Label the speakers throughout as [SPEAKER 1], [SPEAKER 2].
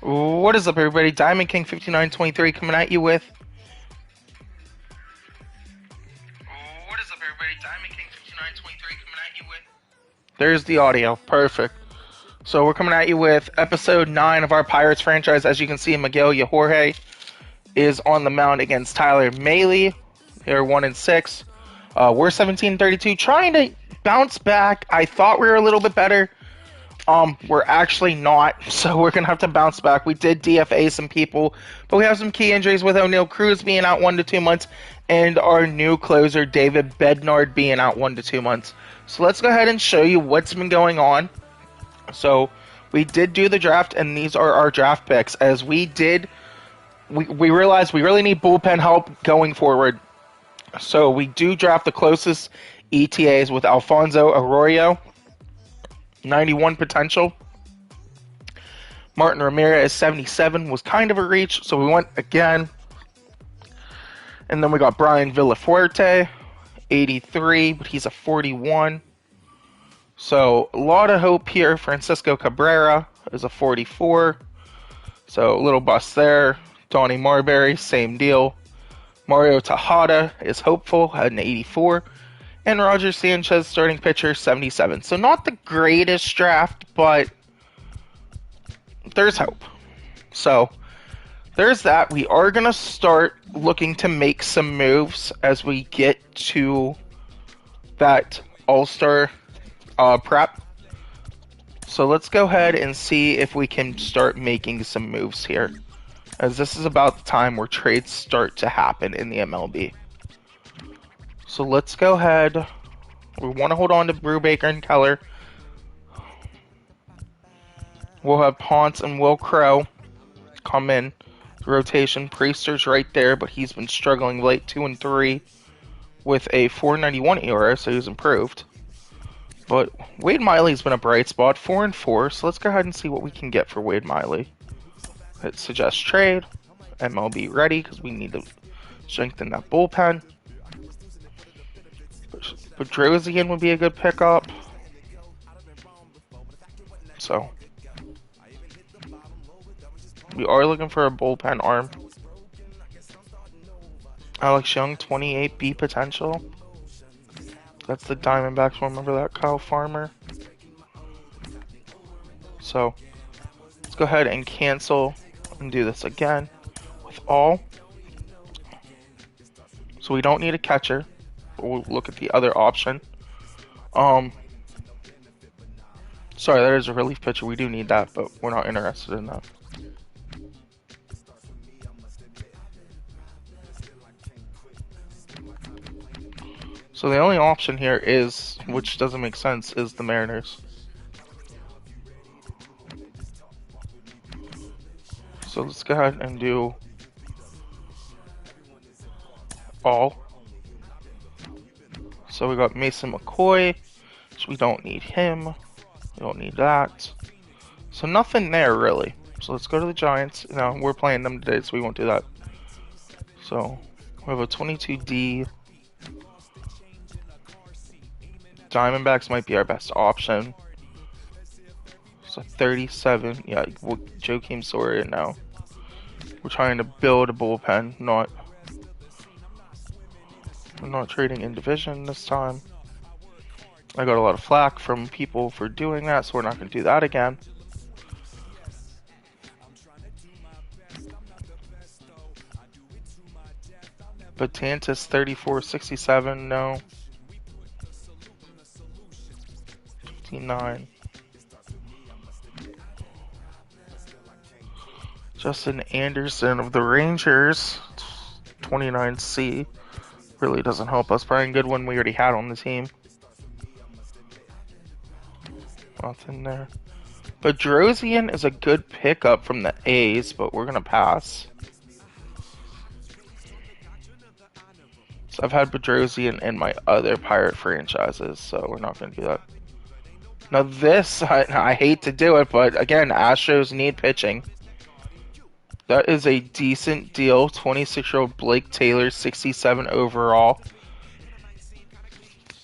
[SPEAKER 1] What is up, everybody? Diamond King 5923 coming at you with. What is up, everybody? Diamond King 5923 coming at you with. There's the audio. Perfect. So we're coming at you with episode 9 of our Pirates franchise. As you can see, Miguel Yajorge is on the mound against Tyler Mahle. They're 1-6. We're 17-32, trying to bounce back. I thought we were a little bit better. We're actually not, so we're gonna have to bounce back. We did DFA some people, but we have some key injuries with O'Neal Cruz being out 1 to 2 months, and our new closer David Bednar being out 1 to 2 months. So let's go ahead and show you what's been going on. So we did do the draft, and these are our draft picks. As we realized we really need bullpen help going forward. So we do draft the closest ETAs with Alfonso Arroyo, 91 potential. Martin Ramirez, 77, was kind of a reach, so we went again. And then we got Brian Villafuerte, 83, but he's a 41. So a lot of hope here. Francisco Cabrera is a 44. So a little bust there. Donnie Marbury, same deal. Mario Tejada is hopeful, had an 84. And Roger Sanchez, starting pitcher, 77. So not the greatest draft, but there's hope. So there's that. We are going to start looking to make some moves as we get to that All-Star prep. So let's go ahead and see if we can start making some moves here, as this is about the time where trades start to happen in the MLB. So let's go ahead. We want to hold on to Brubaker and Keller. We'll have Ponce and Will Crow come in. Rotation. Priester's right there, but he's been struggling late, 2-3 with a 4.91 ERA, so he's improved. But Wade Miley's been a bright spot, 4-4. So let's go ahead and see what we can get for Wade Miley. Hit suggest trade. MLB ready because we need to strengthen that bullpen. Bedrosian would be a good pickup. So we are looking for a bullpen arm. Alex Young, 28 B potential. That's the Diamondbacks. Remember that, Kyle Farmer. So let's go ahead and cancel and do this again with all. So we don't need a catcher. We'll look at the other option. Sorry, that is a relief pitcher. We do need that, but we're not interested in that. So the only option here is, which doesn't make sense, is the Mariners. So let's go ahead and do all. So we got Mason McCoy, so we don't need him. We don't need that. So nothing there, really. So let's go to the Giants. No, we're playing them today, so we won't do that. So we have a 22D. Diamondbacks might be our best option. So 37. Yeah, Joakim Soria now. We're trying to build a bullpen, we're not trading in division this time. I got a lot of flack from people for doing that, so we're not going to do that again. Batantis, 34-67, no. 59. Justin Anderson of the Rangers, 29C. Really doesn't help us. Brian Goodwin we already had on the team. Nothing there. Bedrosian is a good pickup from the A's, but we're going to pass. So I've had Bedrosian in my other Pirate franchises, so we're not going to do that. Now this, I hate to do it, but again, Astros need pitching. That is a decent deal. 26-year-old Blake Taylor, 67 overall.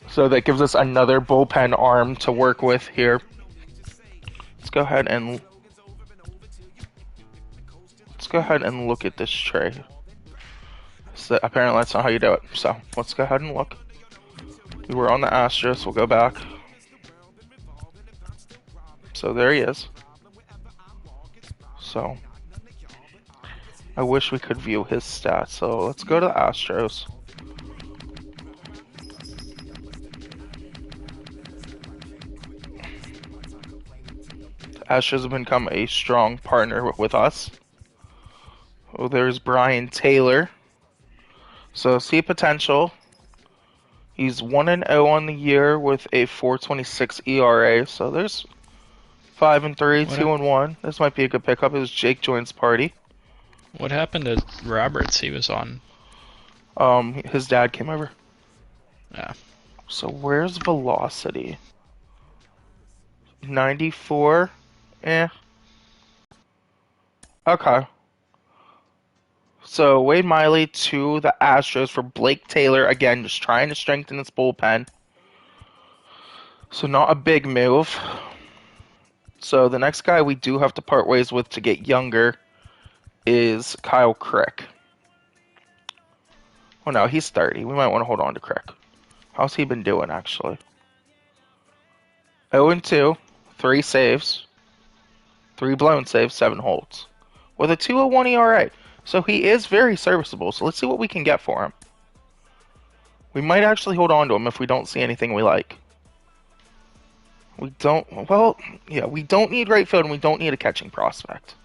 [SPEAKER 1] So that gives us another bullpen arm to work with here. Let's go ahead and let's go ahead and look at this trade. So apparently that's not how you do it. So let's go ahead and look. We were on the Astros. We'll go back. So there he is. So I wish we could view his stats. So let's go to the Astros. The Astros have become a strong partner with us. Oh, there's Brian Taylor. So see potential. He's 1-0 on the year with a 4.26 ERA. So there's 5-3, 2-1. This might be a good pickup. It was Jake joins party.
[SPEAKER 2] What happened to Roberts? He was on.
[SPEAKER 1] His dad came over.
[SPEAKER 2] Yeah.
[SPEAKER 1] So where's velocity? 94. Eh. Okay. So Wade Miley to the Astros for Blake Taylor. Again, just trying to strengthen its bullpen. So not a big move. So the next guy we do have to part ways with to get younger is Kyle Crick. Oh no, he's 30. We might want to hold on to Crick. How's he been doing, actually? 0-2, 3 saves, 3 blown saves, 7 holds. With a 2.01 ERA. So he is very serviceable. So let's see what we can get for him. We might actually hold on to him if we don't see anything we like. We don't, well, yeah, we don't need right field and we don't need a catching prospect.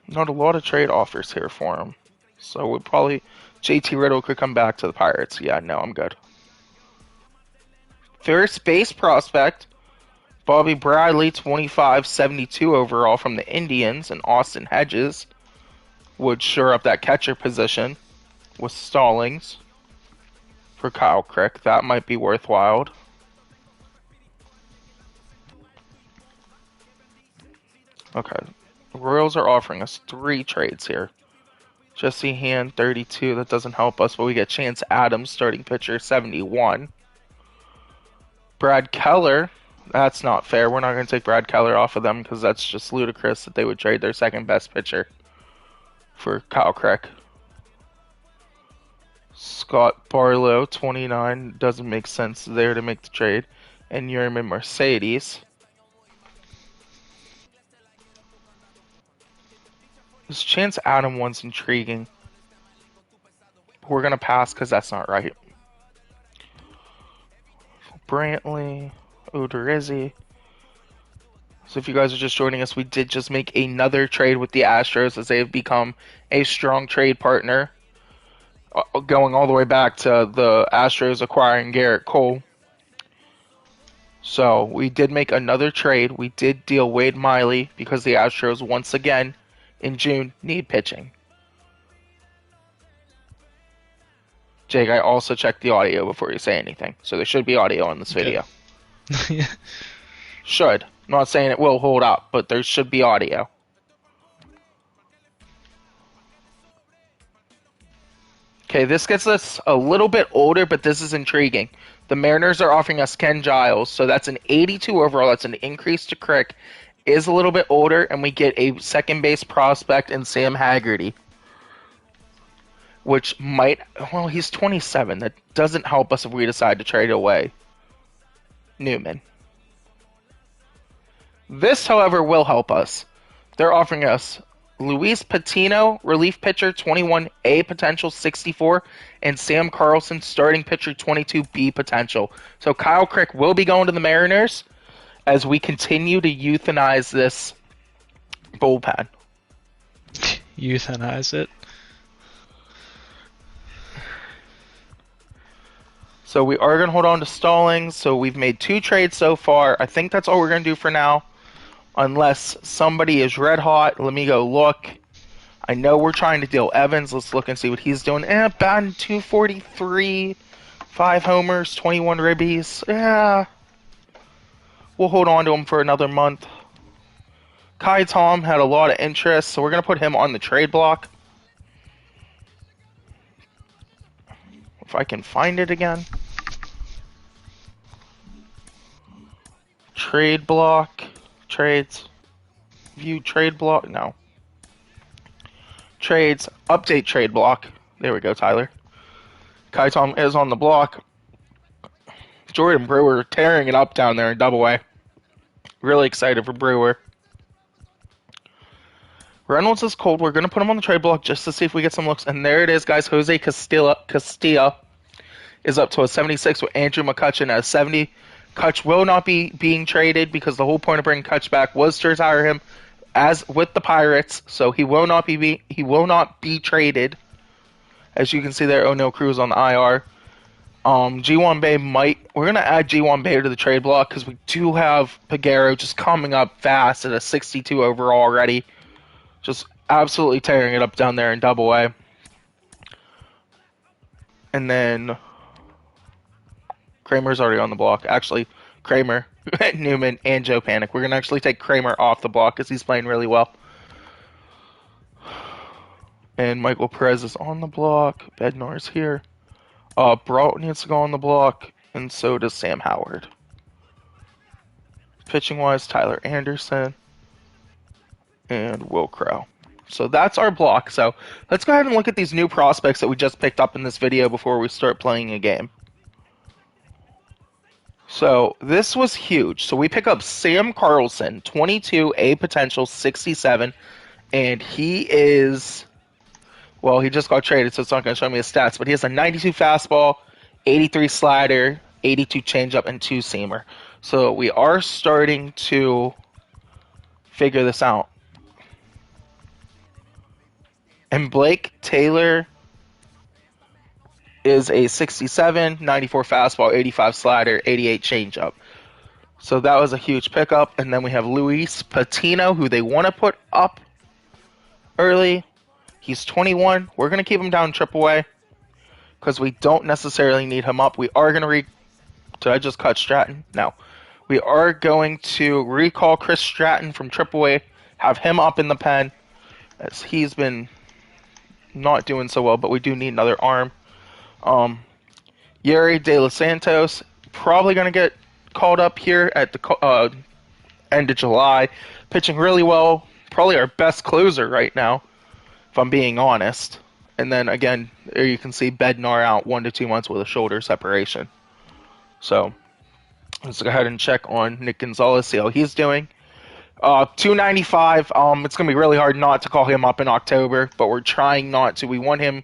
[SPEAKER 1] Not a lot of trade offers here for him. So we probably, JT Riddle could come back to the Pirates. Yeah, no, I'm good. First base prospect, Bobby Bradley, 25-72 overall from the Indians, and Austin Hedges would shore up that catcher position with Stallings for Kyle Crick. That might be worthwhile. Okay. The Royals are offering us 3 trades here. Jesse Hand, 32. That doesn't help us, but we get Chance Adams, starting pitcher, 71. Brad Keller. That's not fair. We're not going to take Brad Keller off of them because that's just ludicrous that they would trade their second best pitcher for Kyle Crick. Scott Barlow, 29. Doesn't make sense there to make the trade. And Yermin Mercedes. This Chance Adam one's intriguing. We're going to pass because that's not right. Brantley, Odorizzi. So if you guys are just joining us, we did just make another trade with the Astros as they have become a strong trade partner. Going all the way back to the Astros acquiring Garrett Cole. So we did make another trade. We did deal Wade Miley because the Astros once again in June need pitching. Jake, I also checked the audio before you say anything. So there should be audio on this video.
[SPEAKER 2] Yeah.
[SPEAKER 1] Should. I'm not saying it will hold up, but there should be audio. Okay, this gets us a little bit older, but this is intriguing. The Mariners are offering us Ken Giles, so that's an 82 overall. That's an increase to Crick. Is a little bit older, and we get a second base prospect in Sam Haggerty. Which might, well, he's 27. That doesn't help us if we decide to trade away Newman. This, however, will help us. They're offering us Luis Patino, relief pitcher, 21A potential, 64, and Sam Carlson, starting pitcher, 22B potential. So Kyle Crick will be going to the Mariners as we continue to euthanize this bullpen.
[SPEAKER 2] Euthanize it?
[SPEAKER 1] So we are going to hold on to Stallings. So we've made 2 trades so far. I think that's all we're going to do for now. Unless somebody is red hot. Let me go look. I know we're trying to deal Evans. Let's look and see what he's doing. Batting 243. 5 homers, 21 ribbies. Yeah. We'll hold on to him for another month. Kai Tom had a lot of interest. So we're going to put him on the trade block. If I can find it again. Trade block. Trades. View trade block. No. Trades. Update trade block. There we go, Tyler. Kaitom is on the block. Jordan Brewer tearing it up down there in Double A. Really excited for Brewer. Reynolds is cold. We're going to put him on the trade block just to see if we get some looks. And there it is, guys. Jose Castilla is up to a 76 with Andrew McCutchen at a 70. Kutch will not be being traded because the whole point of bringing Kutch back was to retire him as with the Pirates. So he will not be traded. As you can see there, O'Neal Cruz on the IR. G1 Bay we're going to add G1 Bay to the trade block because we do have Peguero just coming up fast at a 62 overall already. Just absolutely tearing it up down there in Double A. And then Kramer's already on the block. Actually, Kramer, Newman, and Joe Panic. We're going to actually take Kramer off the block because he's playing really well. And Michael Perez is on the block. Bednar's here. Brault needs to go on the block, and so does Sam Howard. Pitching-wise, Tyler Anderson and Will Crow. So that's our block. So let's go ahead and look at these new prospects that we just picked up in this video before we start playing a game. So this was huge. So we pick up Sam Carlson, 22, A potential, 67, and he is... Well, he just got traded, so it's not going to show me his stats, but he has a 92 fastball, 83 slider, 82 changeup, and 2 seamer. So we are starting to figure this out. And Blake Taylor is a 67, 94 fastball, 85 slider, 88 changeup. So that was a huge pickup. And then we have Luis Patino, who they want to put up early. He's 21. We're going to keep him down AAA because we don't necessarily need him up. We are going to Did I just cut Stratton? No. We are going to recall Chris Stratton from AAA, have him up in the pen as he's been not doing so well, but we do need another arm. Yuri De Los Santos, probably going to get called up here at the end of July. Pitching really well. Probably our best closer right now, if I'm being honest. And then again, there you can see Bednar out 1 to 2 months with a shoulder separation. So let's go ahead and check on Nick Gonzalez, see how he's doing. 295. It's going to be really hard not to call him up in October, but we're trying not to. We want him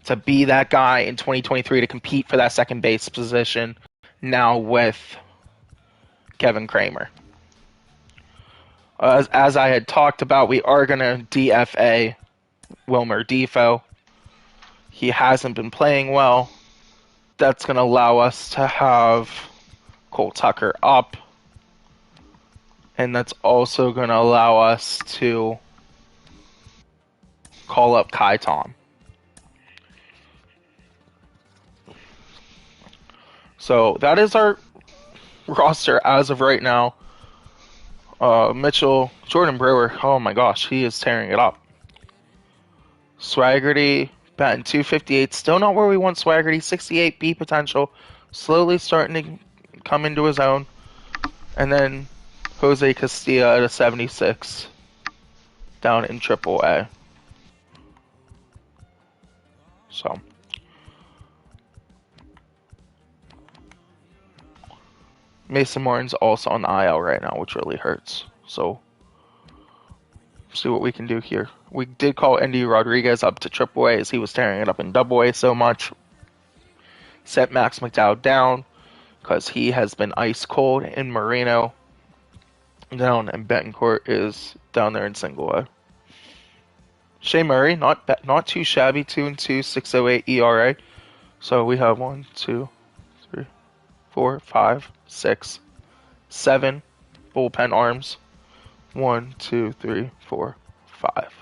[SPEAKER 1] to be that guy in 2023 to compete for that second base position now with Kevin Kramer. As I had talked about, we are going to DFA Wilmer Difo. He hasn't been playing well. That's going to allow us to have Cole Tucker up. And that's also going to allow us to call up Kai Tom. So that is our roster as of right now. Mitchell, Jordan Brewer, oh my gosh, he is tearing it up. Swaggerty, batting 258, still not where we want Swaggerty. 68 B potential, slowly starting to come into his own. And then Jose Castilla at a 76 down in AAA. So Mason Martin's also on the IL right now, which really hurts. So see what we can do here. We did call Andy Rodriguez up to AAA as he was tearing it up in AA so much. Set Max McDowell down because he has been ice cold in Moreno down, and Betancourt is down there in single A. Shea Murray, not too shabby, 2-2, 6.08 ERA. So we have 1, 2, 3, 4, 5, 6, 7 bullpen arms. 1, 2, 3, 4, 5.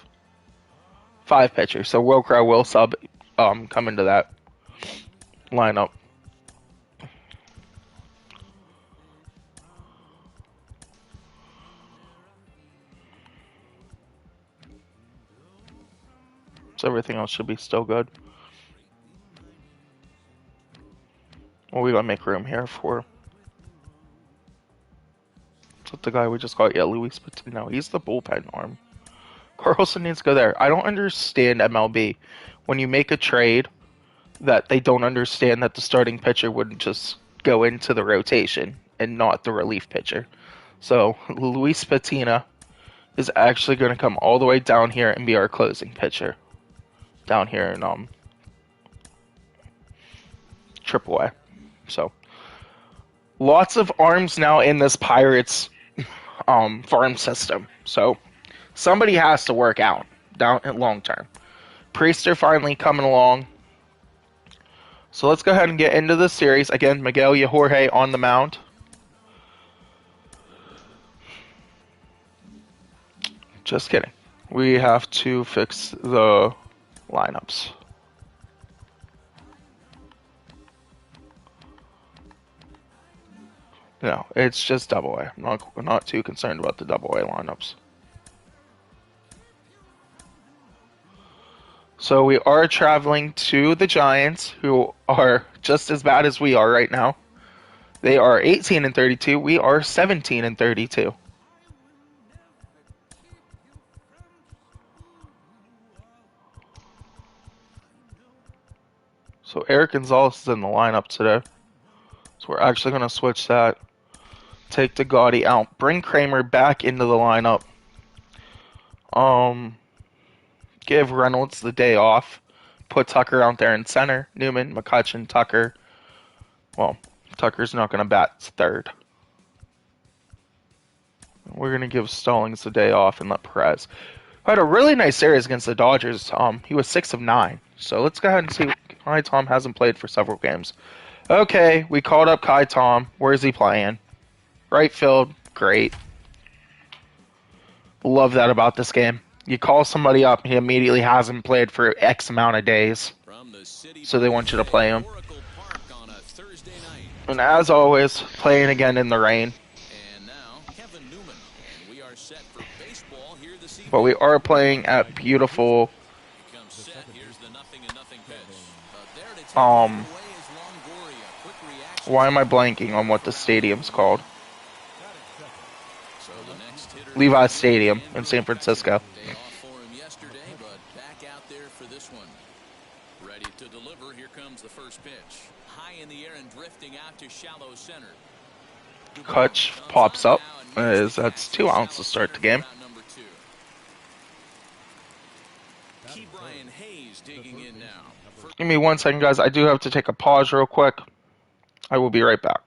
[SPEAKER 1] 5 pitchers. So Will Crow will sub come into that lineup. So everything else should be still good. Well, we gotta make room here for Is that the guy we just got? Yeah, Luis Patino. No, he's the bullpen arm. Carlson needs to go there. I don't understand MLB. When you make a trade, that they don't understand that the starting pitcher wouldn't just go into the rotation and not the relief pitcher. So Luis Patino is actually going to come all the way down here and be our closing pitcher down here in AAA. So lots of arms now in this Pirates farm system. So somebody has to work out down at long term. Priester finally coming along. So let's go ahead and get into the series. Again, Miguel Yajorge on the mound. Just kidding. We have to fix the lineups. No, it's just double A. I'm not too concerned about the double A lineups. So we are traveling to the Giants, who are just as bad as we are right now. They are 18-32. We are 17-32. So Eric Gonzalez is in the lineup today. So we're actually going to switch that. Take DeGaudy out. Bring Kramer back into the lineup. Give Reynolds the day off. Put Tucker out there in center. Newman, McCutchen, Tucker. Well, Tucker's not going to bat third. We're going to give Stallings the day off and let Perez. Had a really nice series against the Dodgers. He was 6 of 9. So let's go ahead and see. Kai Tom hasn't played for several games. Okay, we called up Kai Tom. Where's he playing? Right field. Great. Love that about this game. You call somebody up, he immediately hasn't played for X amount of days. So they want you to play him. And as always, playing again in the rain. But we are playing at beautiful why am I blanking on what the stadium's called? Levi Stadium in San Francisco. Kutch pops up. That's 2 outs to start the game. Give me 1 second, guys. I do have to take a pause real quick. I will be right back.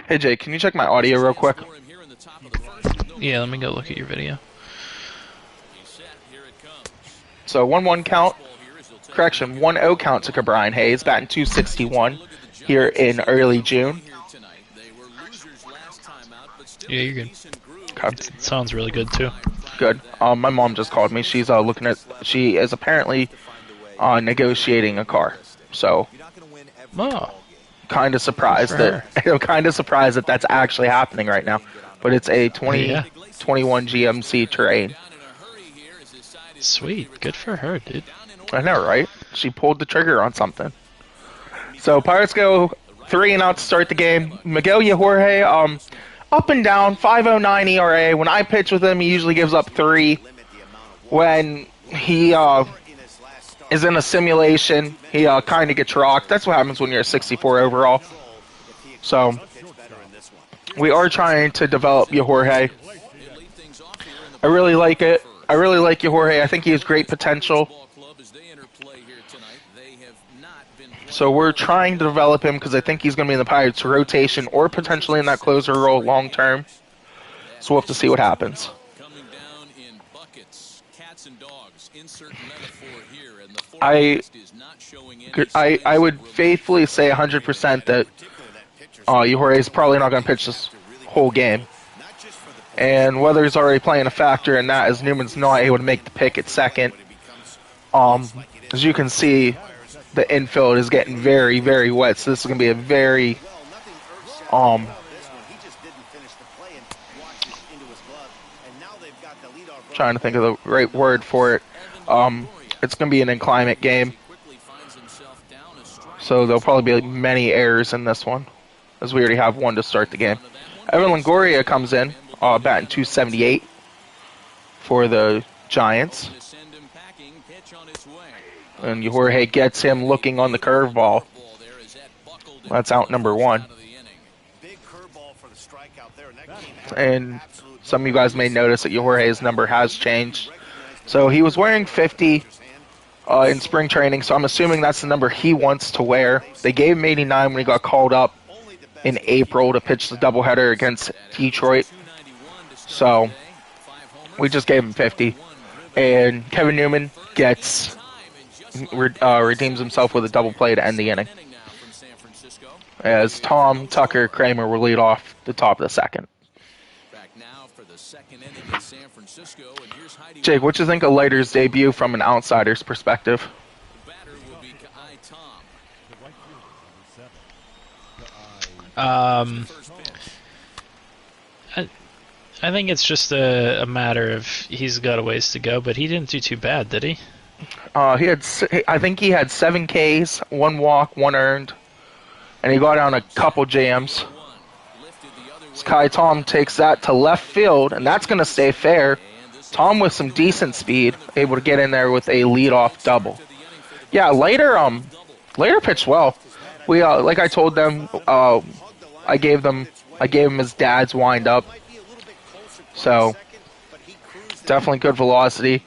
[SPEAKER 1] Hey Jay, can you check my audio real quick?
[SPEAKER 2] Yeah, let me go look at your video.
[SPEAKER 1] So 1-1 count. Correction, 1-0 count to Brian Hayes, batting .261 here in early June.
[SPEAKER 2] Yeah, you're good.
[SPEAKER 1] Okay.
[SPEAKER 2] It sounds really good too.
[SPEAKER 1] Good. My mom just called me. She's looking at. She is apparently negotiating a car. So.
[SPEAKER 2] Oh.
[SPEAKER 1] Kind of surprised that I'm kind of surprised that that's actually happening right now. But it's a 2021 GMC Terrain.
[SPEAKER 2] Sweet, good for her, dude.
[SPEAKER 1] I know, right? She pulled the trigger on something. So Pirates go 3 and out to start the game. Miguel Yajorge, up and down, 5.09 ERA. When I pitch with him, he usually gives up 3. When he is in a simulation, he kind of gets rocked. That's what happens when you're a 64 overall. So we are trying to develop Yajorge. I really like it. I really like Yajorge. I think he has great potential. So we're trying to develop him because I think he's going to be in the Pirates rotation or potentially in that closer role long term. So we'll have to see what happens. I would faithfully say 100% that Yajure is probably not going to pitch this whole game. And Weather's already playing a factor in that as Newman's not able to make the pick at second. As you can see, the infield is getting very, very wet, so this is going to be a very trying to think of the right word for it. It's going to be an inclement game, so there'll probably be many errors in this one, as we already have one to start the game. Evan Longoria comes in, batting .278 for the Giants. And Jorge gets him looking on the curveball. That's out number one. And some of you guys may notice that Jorge's number has changed. So he was wearing 50 in spring training, so I'm assuming that's the number he wants to wear. They gave him 89 when he got called up in April to pitch the doubleheader against Detroit. So we just gave him 50. And Kevin Newman redeems himself with a double play to end the inning, as Tom, Tucker, Kramer will lead off the top of the second. Jake, what do you think of Leiter's debut from an outsider's perspective?
[SPEAKER 2] I think it's just a matter of he's got a ways to go, but he didn't do too bad, did he?
[SPEAKER 1] I think he had 7 Ks, 1 walk, 1 earned, and he got on a couple jams. Kai Tom takes that to left field, and that's going to stay fair. Tom with some decent speed, able to get in there with a leadoff double. Yeah, Leiter pitched well. We like I told them, I gave him his dad's wind up. So definitely good velocity.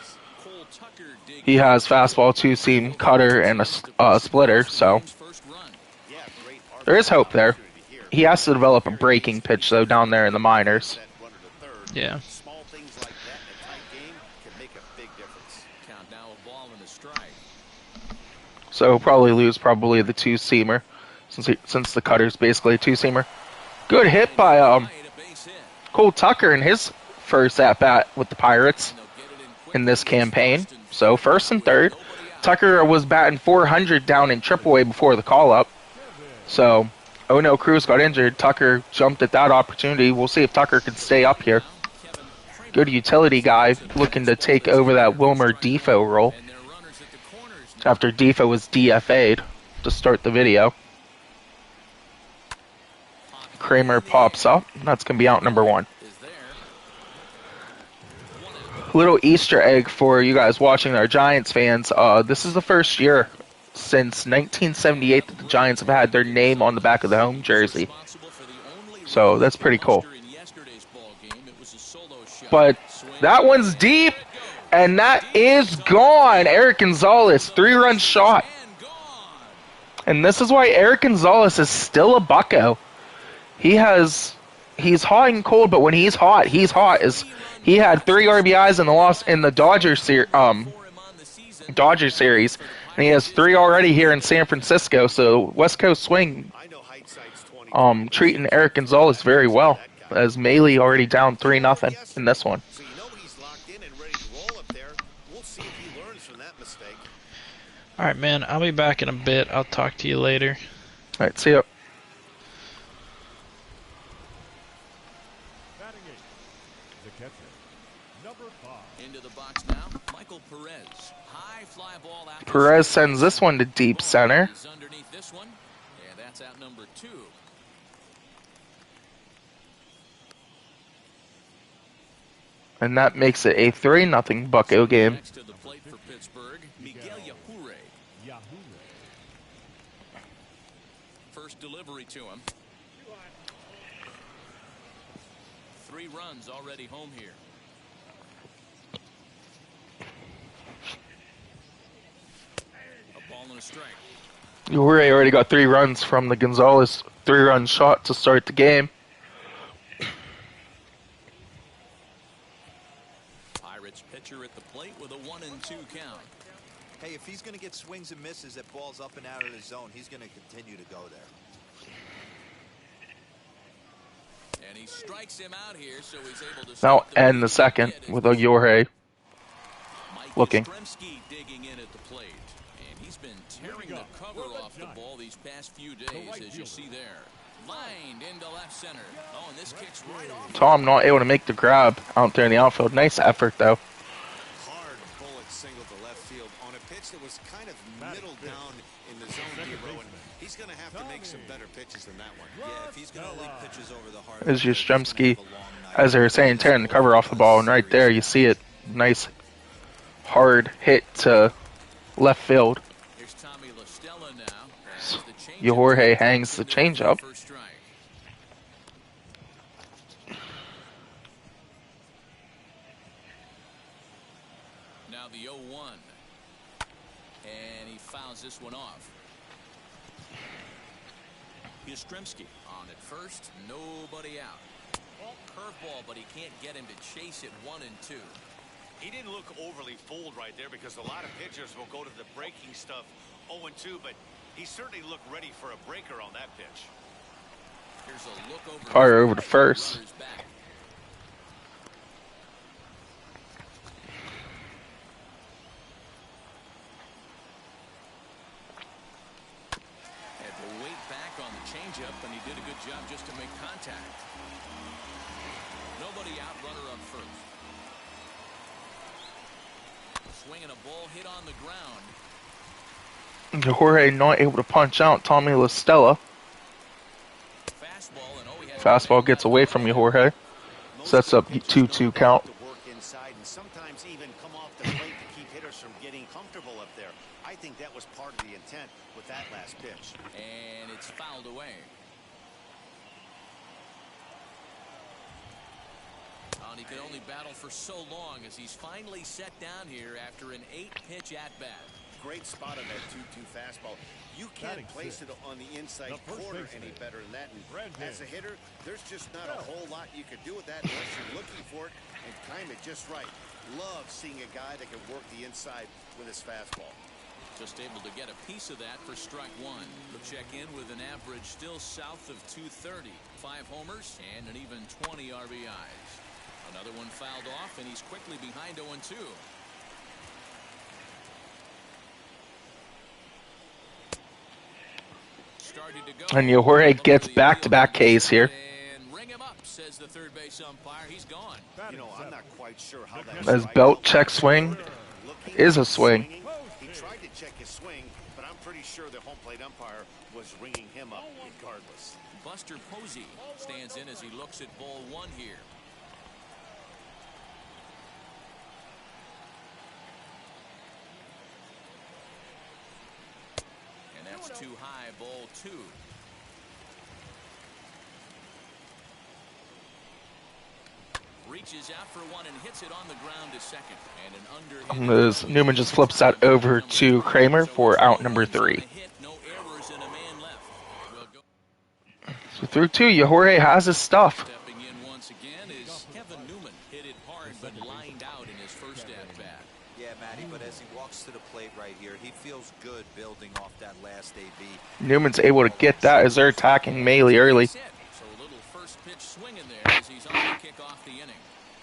[SPEAKER 1] He has fastball, 2-seam, cutter, and a splitter. So there is hope there. He has to develop a breaking pitch though down there in the minors.
[SPEAKER 2] Yeah.
[SPEAKER 1] So he'll probably lose the 2-seamer since the cutter's basically a 2-seamer. Good hit by Cole Tucker in his first at-bat with the Pirates in this campaign. So first and third. Tucker was batting .400 down in AAA before the call-up. So Ono Cruz got injured. Tucker jumped at that opportunity. We'll see if Tucker can stay up here. Good utility guy looking to take over that Wilmer Defoe role after Defoe was DFA'd to start the video. Kramer pops up. That's going to be out number 1. Little Easter egg for you guys watching, our Giants fans. This is the first year since 1978 that the Giants have had their name on the back of the home jersey. So that's pretty cool. But that one's deep, and that is gone. Eric Gonzalez, 3-run shot. And this is why Eric Gonzalez is still a bucko. He's hot and cold, but when he's hot. He had 3 RBIs in the Dodger series, and he has 3 already here in San Francisco. So West Coast swing, treating Eric Gonzalez very well, as Maley already down 3-0 in this one.
[SPEAKER 2] All right, man. I'll be back in a bit. I'll talk to you later.
[SPEAKER 1] All right, see ya. Perez sends this one to deep center. And that makes it a 3-0 Bucko game. First delivery to him. 3 runs already home here.
[SPEAKER 3] a strike.
[SPEAKER 1] Uhura already got 3 runs from the Gonzalez 3-run shot to start the game.
[SPEAKER 3] Pirates pitcher at the plate with a 1-2 count.
[SPEAKER 4] Hey, if he's going to get swings and misses at balls up and out of the zone, he's going to continue to go there.
[SPEAKER 3] And he strikes him out here, so he's able to
[SPEAKER 1] Now
[SPEAKER 3] stop the
[SPEAKER 1] end the second with a Uhura
[SPEAKER 3] Mike
[SPEAKER 1] looking.
[SPEAKER 3] Yastrzemski digging in at the plate. And he's been tearing the cover off the ball these past few days, as you see there. Lined into left center. Oh, and this kicks right off.
[SPEAKER 1] Tom not able to make the grab out there in the outfield. Nice effort, though.
[SPEAKER 4] Hard bullet single to left field on a pitch that was kind of middle down in the zone, Dero, and he's going to have to make some better pitches than that one. Yeah, if he's going to leak pitches over the hard.
[SPEAKER 1] Is Yastrzemski, as they were saying, tearing the cover off the ball, and right there you see it. Nice hard hit to left field.
[SPEAKER 3] Here's Tommy La Stella now. As the changeup
[SPEAKER 1] Jorge hangs the changeup.
[SPEAKER 3] first strike. Now the 0-1. And he fouls this one off. Yastrzemski on at first, nobody out. Curveball, but he can't get him to chase it 1-2.
[SPEAKER 5] He didn't look overly fooled right there because a lot of pitchers will go to the breaking stuff 0-2, but he certainly looked ready for a breaker on that pitch.
[SPEAKER 3] Here's a look over
[SPEAKER 1] Fire over to first.
[SPEAKER 3] runners back. Had to wait back on the changeup, and he did a good job just to make contact. Nobody out, runner on first. Swinging a ball hit on the ground.
[SPEAKER 1] Jorge not able to punch out Tommy La Stella.
[SPEAKER 3] Fastball, and he had
[SPEAKER 1] Fastball gets away from Jorge. Sets up 2-2 count.
[SPEAKER 5] To work inside and sometimes even come off the plate to keep hitters from getting comfortable up there. I think that was part of the intent with that last pitch.
[SPEAKER 3] And it's fouled away. And he could only battle for so long as he's finally set down here after an 8-pitch at-bat.
[SPEAKER 5] Great spot on that 2-2 fastball. You can't place it on the inside corner any better than that. And as a hitter, there's just not a whole lot you could do with that unless you're looking for it and time it just right. Love seeing a guy that can work the inside with his fastball.
[SPEAKER 3] Just able to get a piece of that for strike one. He'll check in with an average still south of 230. 5 homers and an even 20 RBIs. Another one fouled off, and he's quickly behind 0-2. Started to go.
[SPEAKER 1] And Jorge gets back-to-back Ks here.
[SPEAKER 3] And ring him up, says the third base umpire. He's gone.
[SPEAKER 5] You know, I'm not quite sure how that
[SPEAKER 1] As belt check swing is a swing.
[SPEAKER 5] He tried to check his swing, but I'm pretty sure the home plate umpire was ringing him up regardless.
[SPEAKER 3] Buster Posey stands in as he looks at ball one here. And that's too high, ball 2. Reaches out for one and hits it on the ground to second. And an under
[SPEAKER 1] As Newman just flips that over to Kramer for out number 3.
[SPEAKER 3] No errors and a man left. We'll go.
[SPEAKER 1] So through 2, Jorge has his stuff.
[SPEAKER 3] Stepping in once again is Kevin Newman. Hit it hard but lined out in his first at-bat.
[SPEAKER 4] Yeah, Matty, but as he walks to the plate right here, he feels good building off that last AB.
[SPEAKER 1] Newman's able to get that as they're attacking Maley early.
[SPEAKER 3] So a little first pitch swing in there as he's on to kick off the inning.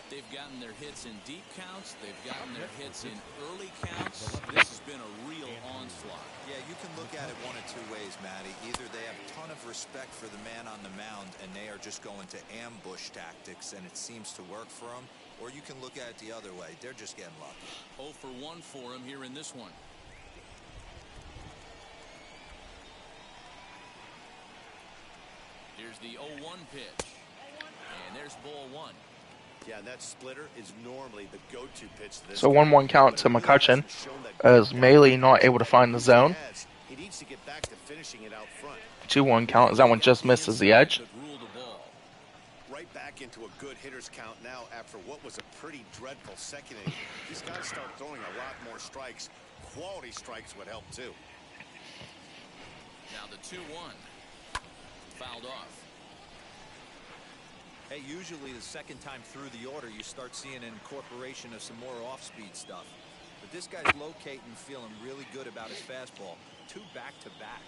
[SPEAKER 3] They've gotten their hits in deep counts. They've gotten their hits in early counts. This has been a real onslaught.
[SPEAKER 4] Yeah, you can look at it one of 2 ways, Matty. Either they have a ton of respect for the man on the mound and they are just going to ambush tactics and it seems to work for them, or you can look at it the other way. They're just getting lucky.
[SPEAKER 3] 0 for 1 for him here in this one. Here's the 0-1 pitch. And there's ball 1.
[SPEAKER 5] Yeah, and that splitter is normally the go-to pitch to this.
[SPEAKER 1] So 1-1 count to McCutcheon as Maley not able to find the zone.
[SPEAKER 5] He needs to get back to finishing it out front.
[SPEAKER 1] 2-1 count as that one just misses the edge.
[SPEAKER 3] Rule the ball.
[SPEAKER 5] Right back into a good hitter's count now after what was a pretty dreadful second inning. He's got to start throwing a lot more strikes. Quality strikes would help too.
[SPEAKER 3] Now the 2-1. Fouled off.
[SPEAKER 4] Hey, usually the second time through the order, you start seeing an incorporation of some more off-speed stuff. But this guy's locating, feeling really good about his fastball. 2 back-to-back.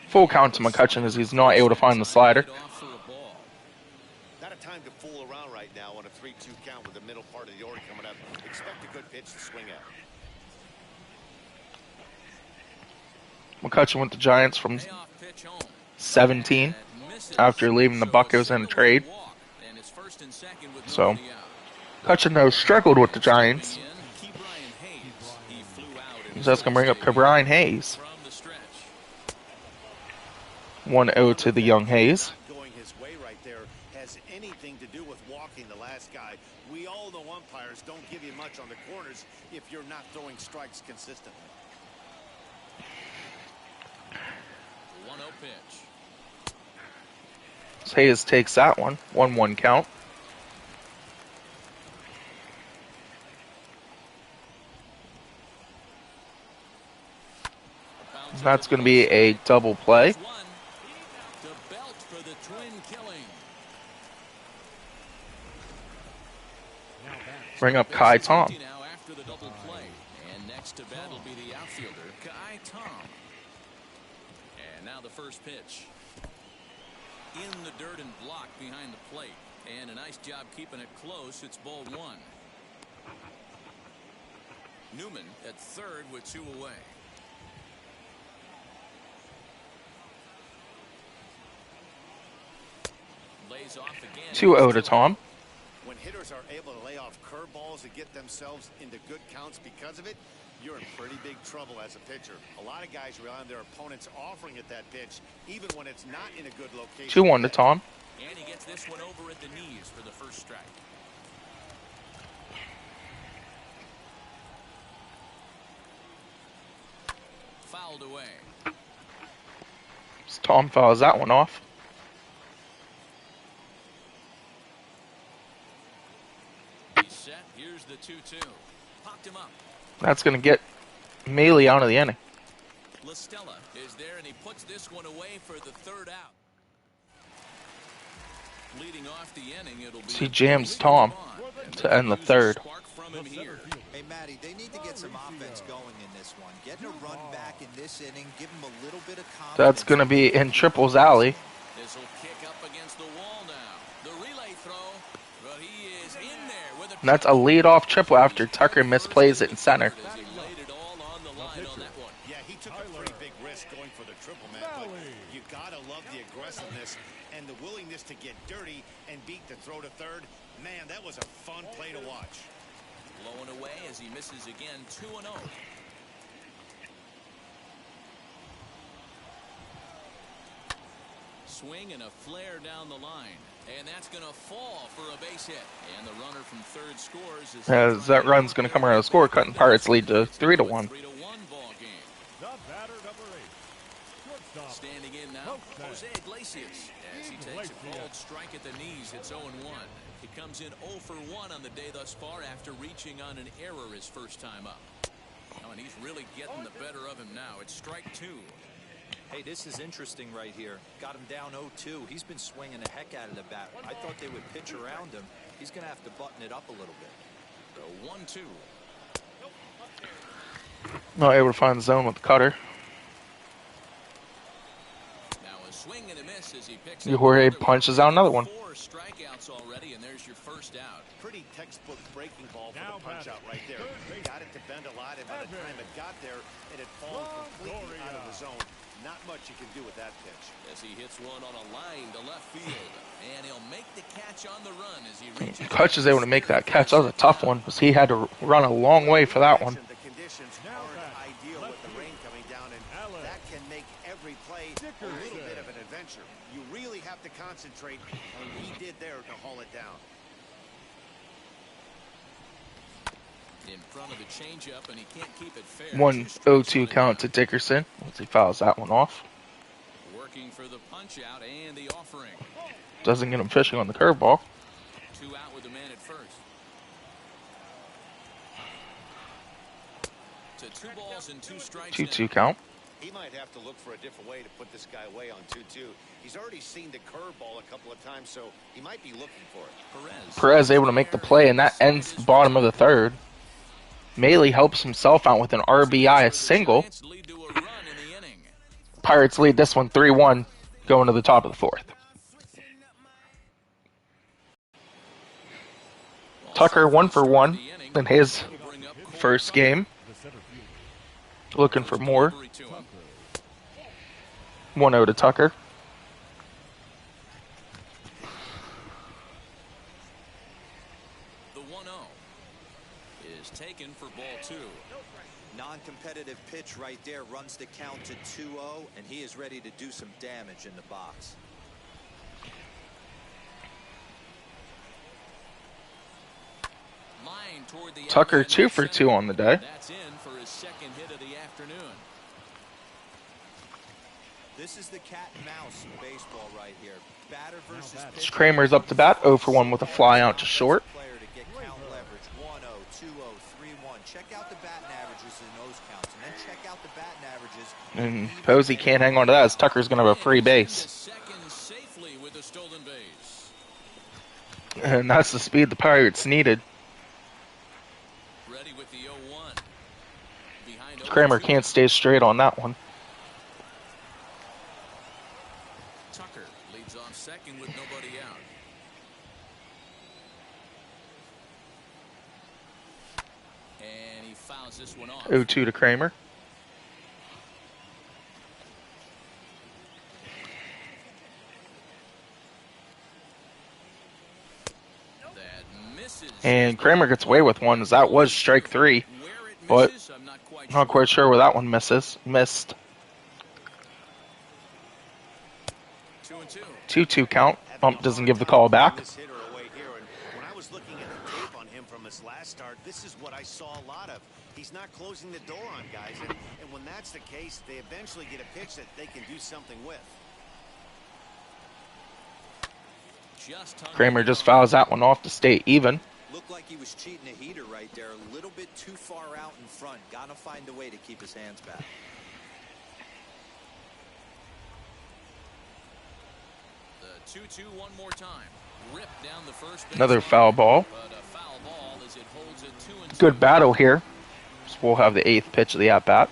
[SPEAKER 1] Full count to McCutchen as he's not able to find the slider.
[SPEAKER 5] Not a time to fool around right now on a 3-2 count with the middle part of the order coming up. Expect a good pitch to swing at.
[SPEAKER 1] McCutchen with the Giants from 17 after leaving the Buccos in a trade. So, McCutchen though struggled with the Giants. So that's going to bring up Ke'Bryan Hayes. 1-0 to the young Hayes.
[SPEAKER 5] Going his way right there has anything to do with walking the last guy. We all know umpires don't give you much on the corners if you're not throwing strikes consistently.
[SPEAKER 3] 1-0 pitch.
[SPEAKER 1] Hayes takes that one. 1-1 count. That's going to be a double play. Bring up Kai Tom.
[SPEAKER 3] And next to bat will be the outfielder, Kai Tom. And now the first pitch. In the dirt and blocked behind the plate. And a nice job keeping it close. It's ball 1. Newman at third with 2 away. Lays off again.
[SPEAKER 1] 2-0 to Tom.
[SPEAKER 5] When hitters are able to lay off curveballs and get themselves into good counts because of it, you're in pretty big trouble as a pitcher. A lot of guys rely on their opponents offering at that pitch, even when it's not in a good location.
[SPEAKER 1] 2-1 to Tom.
[SPEAKER 3] And he gets this one over at the knees for the first strike. Fouled away.
[SPEAKER 1] Tom fouls that one off.
[SPEAKER 3] He's set. Here's the 2-2. Popped him up.
[SPEAKER 1] That's going to get Maley out of the inning.
[SPEAKER 3] LaStella is there, and he puts this one away for the third out. Leading off the inning, it'll be
[SPEAKER 1] He jams Tom to end the third.
[SPEAKER 4] Hey, Matty, they need to get some offense going in this one. Getting a run back in this inning, give them a little bit of confidence.
[SPEAKER 1] That's going to be in Triple's alley.
[SPEAKER 3] This will kick up against the wall now. The relay throw, but he is in there with a
[SPEAKER 1] And that's a lead-off triple after Tucker misplays it in center.
[SPEAKER 3] He laid it all on the line on that one.
[SPEAKER 5] Yeah, he took a pretty big risk going for the triple, man. But you gotta love the aggressiveness and the willingness to get dirty and beat the throw to third. Man, that was a fun play to watch.
[SPEAKER 3] Blowing away as he misses again, 2-0. Swing and a flare down the line. And that's going to fall for a base hit. And the runner from third scores.
[SPEAKER 1] As that run's going to come around the score, cutting Pirates lead to 3-1.
[SPEAKER 3] 3-1 ball game. Standing in now, Jose Iglesias. As he takes a called strike at the knees, it's 0-1. He comes in 0 for 1 on the day thus far after reaching on an error his first time up. Oh, and he's really getting the better of him now. It's strike 2.
[SPEAKER 4] Hey, this is interesting right here. Got him down 0-2. He's been swinging the heck out of the bat. I thought they would pitch around him. He's going to have to button it up a little bit.
[SPEAKER 3] So 1-2.
[SPEAKER 1] Not able to find the zone with the cutter.
[SPEAKER 3] Now a swing and a miss as he picks
[SPEAKER 1] Jorge punches out another one.
[SPEAKER 3] 4 strikeouts already, and there's your first out.
[SPEAKER 5] Pretty textball breaking ball for the punch out right there. Got it to bend a lot, and by the time it got there, it had fallen completely out of the zone. Not much you can do with that pitch.
[SPEAKER 3] As he hits one on a line to left field, and he'll make the catch on the run as he reaches.
[SPEAKER 1] Kutch is able to make that catch. That was a tough one because he had to run a long way for that one.
[SPEAKER 5] The conditions aren't ideal with the rain coming down, and that can make every play a little bit of an adventure. You really have to concentrate, and he did there to haul it down.
[SPEAKER 3] In front of the changeup, and he can't keep it fair.
[SPEAKER 1] 1-0-2 count to Dickerson once he fouls that one off.
[SPEAKER 3] Working for the punch out and the offering.
[SPEAKER 1] Doesn't get him fishing on the curveball.
[SPEAKER 3] 2 out with the man at first. To 2 balls and 2 strikes.
[SPEAKER 1] 2-2 count.
[SPEAKER 5] He might have to look for a different way to put this guy away on 2-2. He's already seen the curveball a couple of times, so he might be looking for it.
[SPEAKER 1] Perez able to make the play, and that ends the bottom of the third. Mahle helps himself out with an RBI, a single. Pirates lead this one 3-1, going to the top of the fourth. Tucker 1 for 1 in his first game. Looking for more. 1-0 to Tucker.
[SPEAKER 3] The 1-0 is taken for ball 2.
[SPEAKER 4] Non-competitive pitch right there runs the count to 2-0, and he is ready to do some damage in the box.
[SPEAKER 1] Tucker 2 for 2 on the day.
[SPEAKER 3] That's in for his second hit of the afternoon.
[SPEAKER 4] This is the cat and mouse in baseball right here. Batter versus pitcher.
[SPEAKER 1] Kramer's up to bat, 0 for 1 with a fly out to short.
[SPEAKER 4] Player to get count leverage. 1-0, 2-0, 3-1. Check out the batting averages in those counts, and then check out the batting averages.
[SPEAKER 1] And Posey can't hang on to that as Tucker's going to have a free base.
[SPEAKER 3] Second safely with a stolen base.
[SPEAKER 1] And that's the speed the Pirates needed.
[SPEAKER 3] Ready with the 0-1. Behind
[SPEAKER 1] Kramer can't stay straight on that one.
[SPEAKER 3] Tucker leads off second with nobody out. And he fouls this one off.
[SPEAKER 1] 0-2 to Kramer.
[SPEAKER 3] That misses.
[SPEAKER 1] And Kramer gets away with one as that was strike 3.
[SPEAKER 3] Where it
[SPEAKER 1] But
[SPEAKER 3] misses, I'm not quite
[SPEAKER 1] not quite sure where that one missed.
[SPEAKER 3] 2-2.
[SPEAKER 1] 2-2 count. Bump doesn't give the call back.
[SPEAKER 5] This hitter away here, and when I was looking at the tape on him from his last start, this is what I saw a lot of. He's not closing the door on guys, and when that's the case, they eventually get a pitch that they can do something with.
[SPEAKER 1] Kramer just fouls that one off to stay even.
[SPEAKER 4] Looked like he was cheating a heater right there. A little bit too far out in front. Gotta find a way to keep his hands back.
[SPEAKER 3] The 2-2 one more time. Ripped down the first base
[SPEAKER 1] Another
[SPEAKER 3] line,
[SPEAKER 1] foul ball.
[SPEAKER 3] but a foul ball as it holds it 2-2.
[SPEAKER 1] Good battle here. So we'll have the 8th pitch of the at-bat.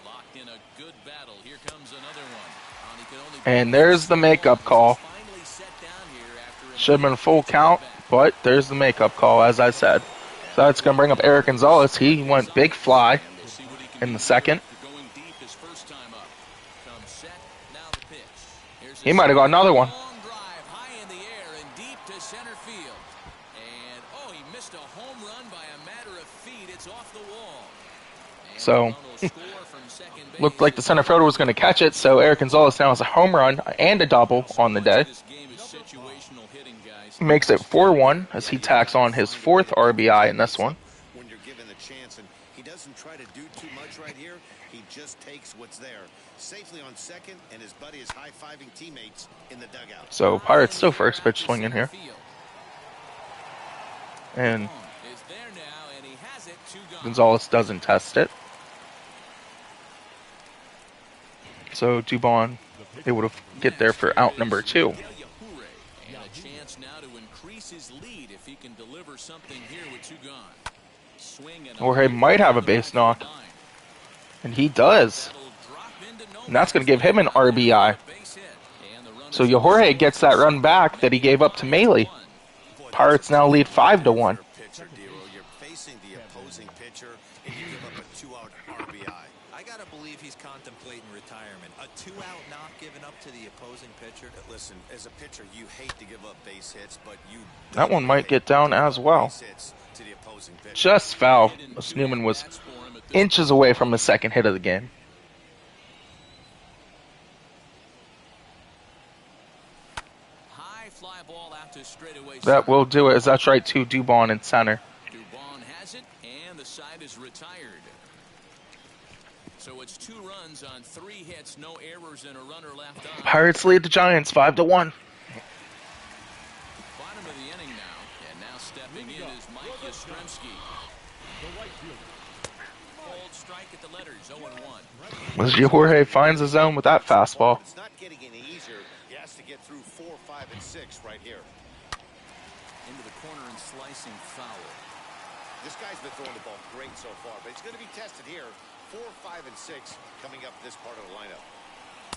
[SPEAKER 3] Locked in a good battle. Here comes another one. He could only
[SPEAKER 1] And there's the makeup call.
[SPEAKER 3] finally set down here after
[SPEAKER 1] Should have been a full count, but there's the makeup call, as I said. So that's going to bring up Eric Gonzalez. He went big fly
[SPEAKER 3] we'll see what he can
[SPEAKER 1] in the
[SPEAKER 3] do
[SPEAKER 1] second.
[SPEAKER 3] after going deep his first time up. Comes set, now the pitch. Here's
[SPEAKER 1] He might have got another one.
[SPEAKER 3] long drive high in the air and deep to center field. And he missed a home run by a matter of feet. It's off the wall. And
[SPEAKER 1] So,
[SPEAKER 3] Ronald score from second base
[SPEAKER 1] looked like the center fielder was going to catch it, so Eric Gonzalez now has a home run and a double on the day.
[SPEAKER 3] This game is situational hitting, guys.
[SPEAKER 1] Makes it 4-1 as he tacks on his 4th RBI in this one.
[SPEAKER 5] When you're given the chance, and he doesn't try to do too much right here. He just takes what's there. Safely on second, and his buddy is high-fiving teammates in the dugout.
[SPEAKER 1] So Pirates still first pitch swinging here. And
[SPEAKER 3] Is there now, and he has it, 2 gone.
[SPEAKER 1] Gonzalez doesn't test it. So Dubon able to get there for out number 2.
[SPEAKER 3] And a chance now to increase his lead if he can deliver something here with 2 gone. Swing and
[SPEAKER 1] Jorge might have a base knock, and he does.
[SPEAKER 3] that'll drop into no
[SPEAKER 1] And that's going to give him an RBI.
[SPEAKER 3] base hit. And the runner
[SPEAKER 1] So Jorge gets that run back that he gave up to Mahle. Pirates now lead 5-1.
[SPEAKER 5] Pitcher, Dero, you're facing the opposing pitcher, and you give up a 2-out RBI.
[SPEAKER 4] I gotta believe he's contemplating retirement. A 2-out knock given up to the opposing pitcher.
[SPEAKER 5] Listen, as a pitcher, you hate to give up base hits, but you
[SPEAKER 1] That one might get down as well.
[SPEAKER 5] base hits to the opposing pitcher.
[SPEAKER 1] Just foul, as Newman was inches away from his second hit of the game.
[SPEAKER 3] high fly ball out to straightaway.
[SPEAKER 1] That will do it, as that's right to Dubon in center.
[SPEAKER 3] Dubon has it, and the side is retired. So it's 2 runs on 3 hits, no errors, and a runner left on.
[SPEAKER 1] Pirates lead the Giants 5-1.
[SPEAKER 3] Bottom of the inning now, and now stepping in is Mike Yastrzemski. Cold strike at the letters, 0-1.
[SPEAKER 1] As Jorge finds his zone with that fastball.
[SPEAKER 5] It's not getting any easier. He has to get through 4, 5, and 6 right here.
[SPEAKER 3] Into the corner and slicing foul.
[SPEAKER 5] This guy's been throwing the ball great so far, but he's going to be tested here. 4, 5, and 6 coming up this part of the lineup.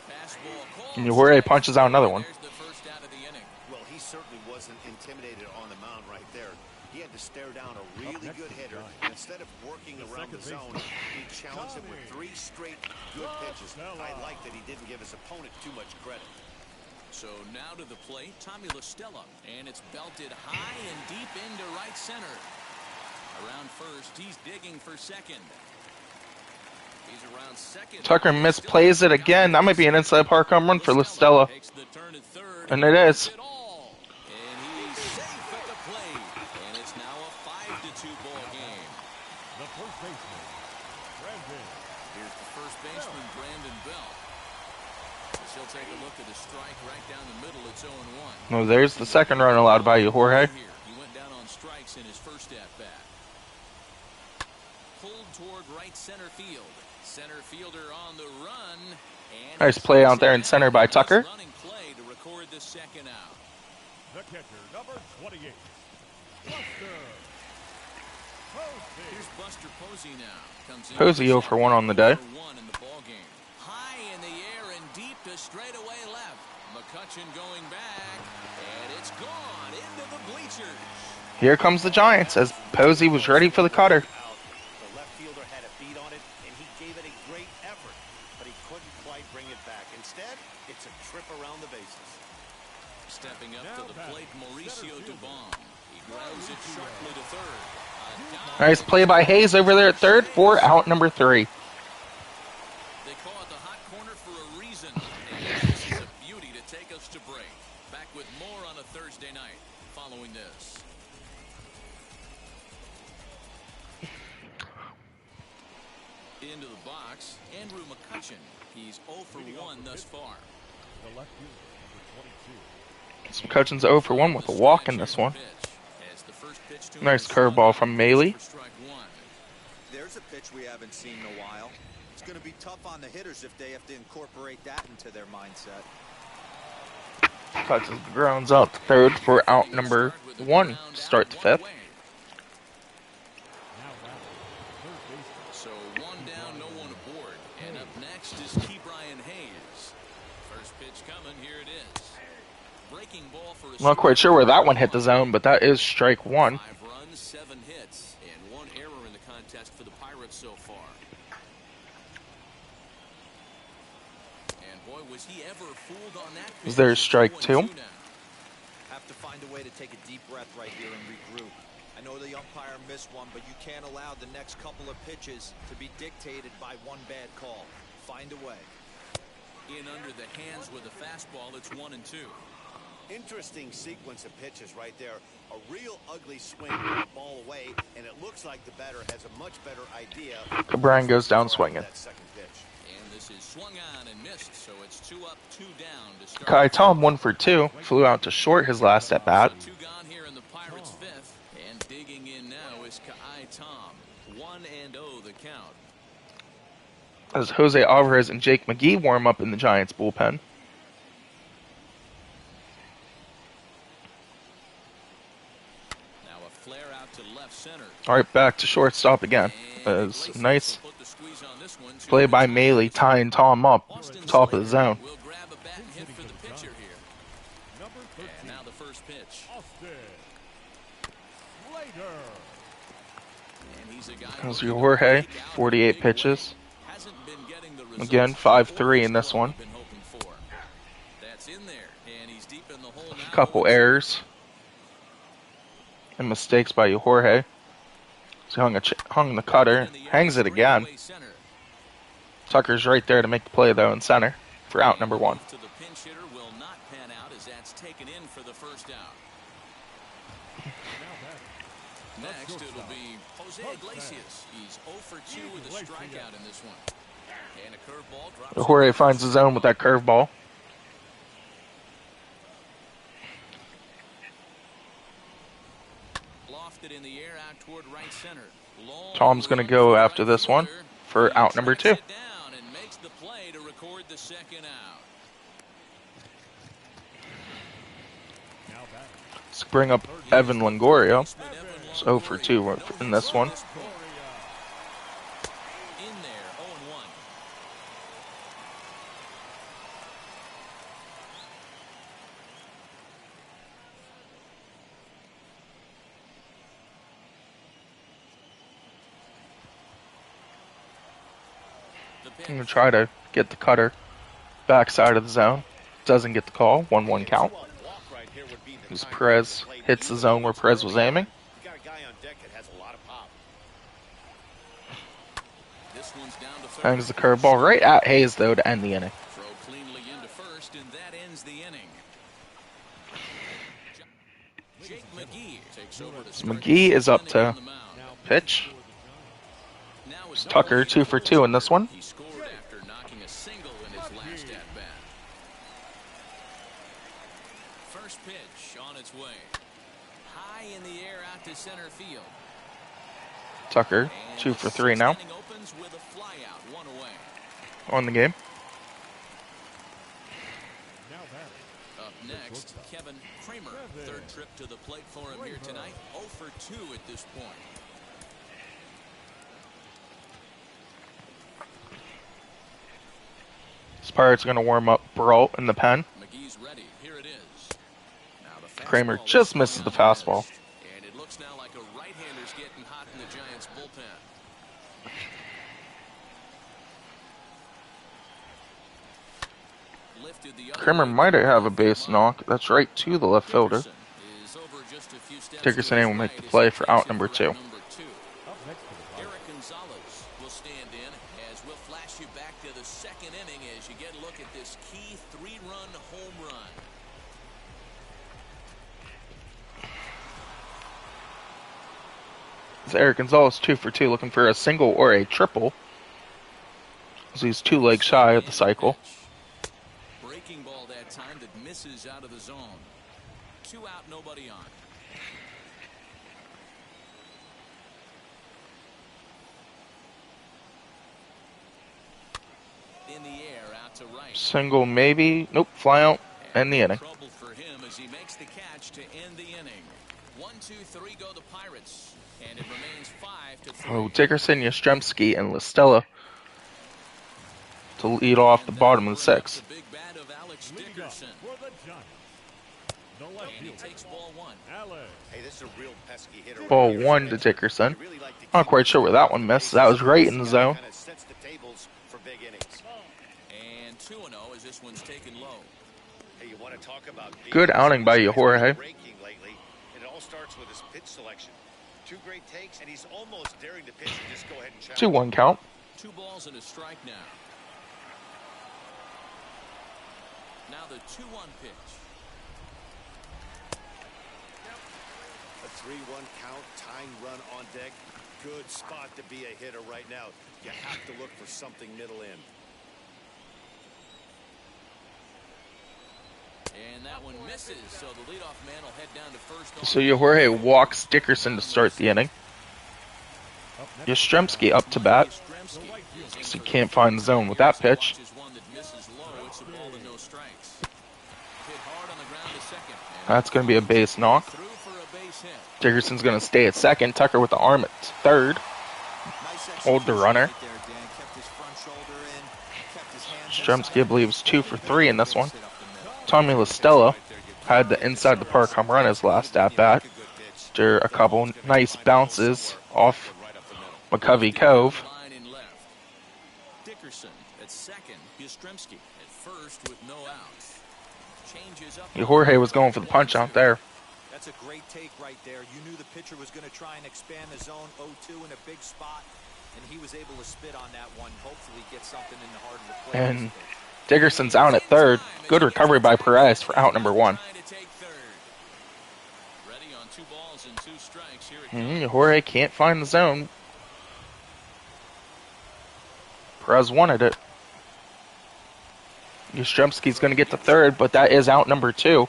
[SPEAKER 3] Fastball called.
[SPEAKER 1] And Jorge punches out another one.
[SPEAKER 3] There's the first out of the inning.
[SPEAKER 5] Well, he certainly wasn't intimidated on the mound right there. He had to stare down a really good hitter. And instead of working around the zone, he challenged him with 3 straight good pitches. I like that he didn't give his opponent too much credit.
[SPEAKER 3] So now to the plate, Tommy La Stella, and it's belted high and deep into right center. Around first, he's digging for second. He's around second.
[SPEAKER 1] Tucker misplays it again. That might be an inside park home run for La Stella.
[SPEAKER 3] Takes the turn at third,
[SPEAKER 1] And it is.
[SPEAKER 3] it all. And he's safe at the plate. And it's now a 5-2 ball game.
[SPEAKER 6] The first baseman, Brandon.
[SPEAKER 3] Here's the first baseman, Brandon Belt. He'll take a look at the strike right down the middle. It's 0-1.
[SPEAKER 1] No, there's the second run allowed by Jorge.
[SPEAKER 3] He went down on strikes in his first at-bat. Pulled toward right center field. Center fielder on the run. And
[SPEAKER 1] Nice play out there in center by Tucker.
[SPEAKER 3] Running play to record the second out.
[SPEAKER 6] The catcher, number 28, Buster Posey.
[SPEAKER 3] Here's Buster Posey now. Comes in
[SPEAKER 1] Posey 0 for 1 on the day.
[SPEAKER 3] for 1 in the ball game. High in the air and deep to straightaway left. McCutchen going back, and it's gone into the bleachers.
[SPEAKER 1] Here comes the Giants as Posey was ready for the cutter.
[SPEAKER 5] The left fielder had a beat on it, and he gave it a great effort, but he couldn't quite bring it back. Instead, it's a trip around the bases.
[SPEAKER 3] Stepping up to the plate, Mauricio Dubon. He grounds it sharply to third.
[SPEAKER 1] Nice play by Hayes over there at third for out number 3.
[SPEAKER 3] They call it the hot corner for a reason. And this is a beauty to take us to break. Back with more on a Thursday night following this. Into the box, Andrew McCutchen. He's 0 for 1 thus far.
[SPEAKER 6] The left fielder, number 22.
[SPEAKER 1] McCutchen's 0 for 1 with a walk in this one.
[SPEAKER 3] As the first pitch to
[SPEAKER 1] Nice
[SPEAKER 3] him is
[SPEAKER 1] curveball from Maley.
[SPEAKER 3] for strike 1.
[SPEAKER 4] There's a pitch we haven't seen in a while. It's going to be tough on the hitters if they have to incorporate that into their mindset.
[SPEAKER 1] McCutchen grounds out to third for out number 1 to start the 5th.
[SPEAKER 6] Now batting, third baseman,
[SPEAKER 3] So 1 down, no one aboard. And up next is Key Brian Hayes. First pitch coming, here it is. Breaking ball for a
[SPEAKER 1] I'm not quite sure where that one hit the zone, but that is strike 1.
[SPEAKER 3] 5 runs, 7 hits, and 1 error in the contest for the Pirates so far. And boy, was he ever fooled on that pitch.
[SPEAKER 1] Is there a strike 2?
[SPEAKER 3] 2-2 now.
[SPEAKER 4] Have to find a way to take a deep breath right here and regroup. I know the umpire missed one, but you can't allow the next couple of pitches to be dictated by one bad call. Find a way.
[SPEAKER 3] In under the hands with a fastball, it's 1 and 2.
[SPEAKER 5] Interesting sequence of pitches right there. A real ugly swing, the ball away, and it looks like the batter has a much better idea.
[SPEAKER 1] Cabran goes down swinging.
[SPEAKER 5] That second pitch.
[SPEAKER 3] And this is swung on and missed, so it's 2 up, 2 down to start.
[SPEAKER 1] Kai Tom 1 for 2, flew out to short his last at bat.
[SPEAKER 3] So 2 gone here in the Pirates' 5th, and digging in now is Kai Tom. 1-0 the count.
[SPEAKER 1] As Jose Alvarez and Jake McGee warm up in the Giants bullpen.
[SPEAKER 3] Now a flare out to left center.
[SPEAKER 1] All right, back to shortstop again.
[SPEAKER 3] And
[SPEAKER 1] As
[SPEAKER 3] Iglesias
[SPEAKER 1] nice
[SPEAKER 3] will put the squeeze on this one.
[SPEAKER 1] play by Maley, tying Tom up,
[SPEAKER 3] Austin
[SPEAKER 1] top of the
[SPEAKER 3] Slater
[SPEAKER 1] zone.
[SPEAKER 3] will grab a bat and hit for the pitcher here.
[SPEAKER 6] number 13,
[SPEAKER 3] And now the first pitch.
[SPEAKER 6] Austin Slater.
[SPEAKER 3] And he's a guy
[SPEAKER 1] As
[SPEAKER 3] looking to
[SPEAKER 1] Jorge,
[SPEAKER 3] break out
[SPEAKER 1] 48
[SPEAKER 3] in a big way.
[SPEAKER 1] pitches.
[SPEAKER 3] Hasn't been getting the results
[SPEAKER 1] Again, 5-3 in this one.
[SPEAKER 3] he's been hoping for. That's in there, and he's deep in the hole now.
[SPEAKER 1] A couple errors and mistakes by Jorge. So hung the cutter, hangs it again. Tucker's right there to make the play though in center for out number 1.
[SPEAKER 3] To the pinch hitter will not pan out as that's taken in for the first out. Next, it'll be Jose Iglesias. He's 0 for 2 with a strikeout in this one. And a curveball drops.
[SPEAKER 1] Jorge finds the zone with that curveball.
[SPEAKER 3] Lofted in the air out toward right center. Long
[SPEAKER 1] Tom's going to
[SPEAKER 3] run
[SPEAKER 1] go
[SPEAKER 3] for
[SPEAKER 1] after
[SPEAKER 3] right
[SPEAKER 1] this one
[SPEAKER 3] fielder.
[SPEAKER 1] for
[SPEAKER 3] He
[SPEAKER 1] out number
[SPEAKER 3] tracks
[SPEAKER 1] 2.
[SPEAKER 3] it down and makes the play to record the second out.
[SPEAKER 6] Now back.
[SPEAKER 1] Let's bring up Evan Longoria.
[SPEAKER 3] Baseman Evan
[SPEAKER 1] It's 0 for 2
[SPEAKER 3] Longoria.
[SPEAKER 1] in this one.
[SPEAKER 3] In there, 0-1. The pitch.
[SPEAKER 1] I'm going to try to get the cutter backside of the zone. Doesn't get the call. 1-1 count. As Perez hits the zone where Perez was aiming.
[SPEAKER 5] You got a guy on deck that has a lot of pop.
[SPEAKER 3] This one's down to third.
[SPEAKER 1] Hangs the curveball right at Hayes, though, to end the inning.
[SPEAKER 3] Throw cleanly into first, and that ends the inning. Jake McGee takes over the start.
[SPEAKER 1] McGee is up to
[SPEAKER 3] On the mound.
[SPEAKER 1] pitch.
[SPEAKER 3] Now
[SPEAKER 1] It's Tucker, 2 for 2 in this one.
[SPEAKER 3] He scored after knocking a single in his last at bat. First pitch on its way. High in the air out to center field.
[SPEAKER 1] Tucker, 2 for 3 now
[SPEAKER 3] Inning opens with a fly out, one away.
[SPEAKER 1] on the game.
[SPEAKER 6] Now back.
[SPEAKER 3] Up next, Kevin Kramer. Third trip to the plate for him here tonight. 0 for 2 at this point.
[SPEAKER 1] This Pirates going to warm up Brault in the pen.
[SPEAKER 3] McGee's ready. Here it is. Now the
[SPEAKER 1] Kramer
[SPEAKER 3] fastball
[SPEAKER 1] just
[SPEAKER 3] is
[SPEAKER 1] misses the
[SPEAKER 3] down
[SPEAKER 1] fastball.
[SPEAKER 3] missed. And it looks now like a right-hander's getting hot in the Giants bullpen. Lifted the other
[SPEAKER 1] Kramer
[SPEAKER 3] way.
[SPEAKER 1] might have a base knock. That's right to the left fielder.
[SPEAKER 3] Dickerson is over just a few steps
[SPEAKER 1] Dickerson
[SPEAKER 3] to his
[SPEAKER 1] will make
[SPEAKER 3] right
[SPEAKER 1] the
[SPEAKER 3] as
[SPEAKER 1] play
[SPEAKER 3] he
[SPEAKER 1] for
[SPEAKER 3] takes
[SPEAKER 1] out
[SPEAKER 3] it
[SPEAKER 1] number
[SPEAKER 3] for
[SPEAKER 1] 2.
[SPEAKER 3] number 2.
[SPEAKER 6] Up next to the Pirates.
[SPEAKER 3] Eric Gonzalez will stand in as we'll flash you back to the second inning as you get a look at this key 3-run home run.
[SPEAKER 1] It's Eric Gonzalez, 2 for 2, looking for a single or a triple. So he's 2 legs shy of the cycle.
[SPEAKER 3] Breaking ball that time that misses out of the zone. 2 out, nobody on. In the air, out to right.
[SPEAKER 1] Single maybe. Nope, fly out. End the inning.
[SPEAKER 3] Trouble for him as he makes the catch to end the inning. 1, 2, 3 go the Pirates, and it remains 5-3.
[SPEAKER 1] Oh, Dickerson, Yastrzemski, and Listella to lead off the bottom of the 6th.
[SPEAKER 3] The big bat of Alex
[SPEAKER 6] Leading up
[SPEAKER 3] Dickerson.
[SPEAKER 6] for the Giants. The left
[SPEAKER 3] And he
[SPEAKER 6] fielder.
[SPEAKER 3] takes ball 1.
[SPEAKER 6] Alex.
[SPEAKER 5] Hey, this is a real pesky hitter.
[SPEAKER 1] Ball
[SPEAKER 5] right here.
[SPEAKER 1] 1 to Dickerson.
[SPEAKER 5] You really like to
[SPEAKER 1] Not
[SPEAKER 5] keep
[SPEAKER 1] quite sure where that one missed. That was right in the zone.
[SPEAKER 5] Kinda sets the tables for big innings.
[SPEAKER 3] And 2-0 as this one's taken low.
[SPEAKER 5] Hey, you want to talk about
[SPEAKER 1] Good outing by you, Jorge.
[SPEAKER 5] breaking lately, and it all starts with his pitch selection. 2 great takes, and he's almost daring to pitch and just go ahead and challenge.
[SPEAKER 1] 2-1 count.
[SPEAKER 3] 2 balls and a strike now. Now the 2-1 pitch.
[SPEAKER 5] A 3-1 count, tying run on deck. Good spot to be a hitter right now. You have to look for something middle in.
[SPEAKER 3] And that one misses, so the leadoff man will head down to first.
[SPEAKER 1] So Jorge walks Dickerson to start the inning.
[SPEAKER 6] Up next.
[SPEAKER 1] Yastrzemski up to bat.
[SPEAKER 3] Yastrzemski is in
[SPEAKER 1] So he
[SPEAKER 3] for
[SPEAKER 1] can't
[SPEAKER 3] the
[SPEAKER 1] find the zone with that pitch.
[SPEAKER 3] Watches one that misses low. It's a ball to no strikes. Hit hard on the ground to second. And
[SPEAKER 1] That's going to be a base knock.
[SPEAKER 3] through for a base hit.
[SPEAKER 1] Dickerson's going to stay at second. Tucker with the arm at third. Hold the runner. Yastrzemski, I believe, is 2 for 3 in this one. Tommy Listella had the inside the park home run his last at bat. After a couple nice bounces off McCovey Cove.
[SPEAKER 3] Line in left. Dickerson at second. Yastrzemski at first with no outs. Changes up.
[SPEAKER 1] Jorge was going for the punch out there.
[SPEAKER 4] That's a great take right there. You knew the pitcher was going to try and expand the zone 0-2 in a big spot, and he was able to spit on that one. Hopefully get something in the heart of the plate.
[SPEAKER 1] And Dickerson's out at third. Good recovery by Perez for out number 1.
[SPEAKER 3] Trying to take third. Ready on 2 balls and 2 strikes. Here it comes.
[SPEAKER 1] Jorge can't find the zone. Perez wanted it. Yastrzemski's going to get to third, but that is out number 2.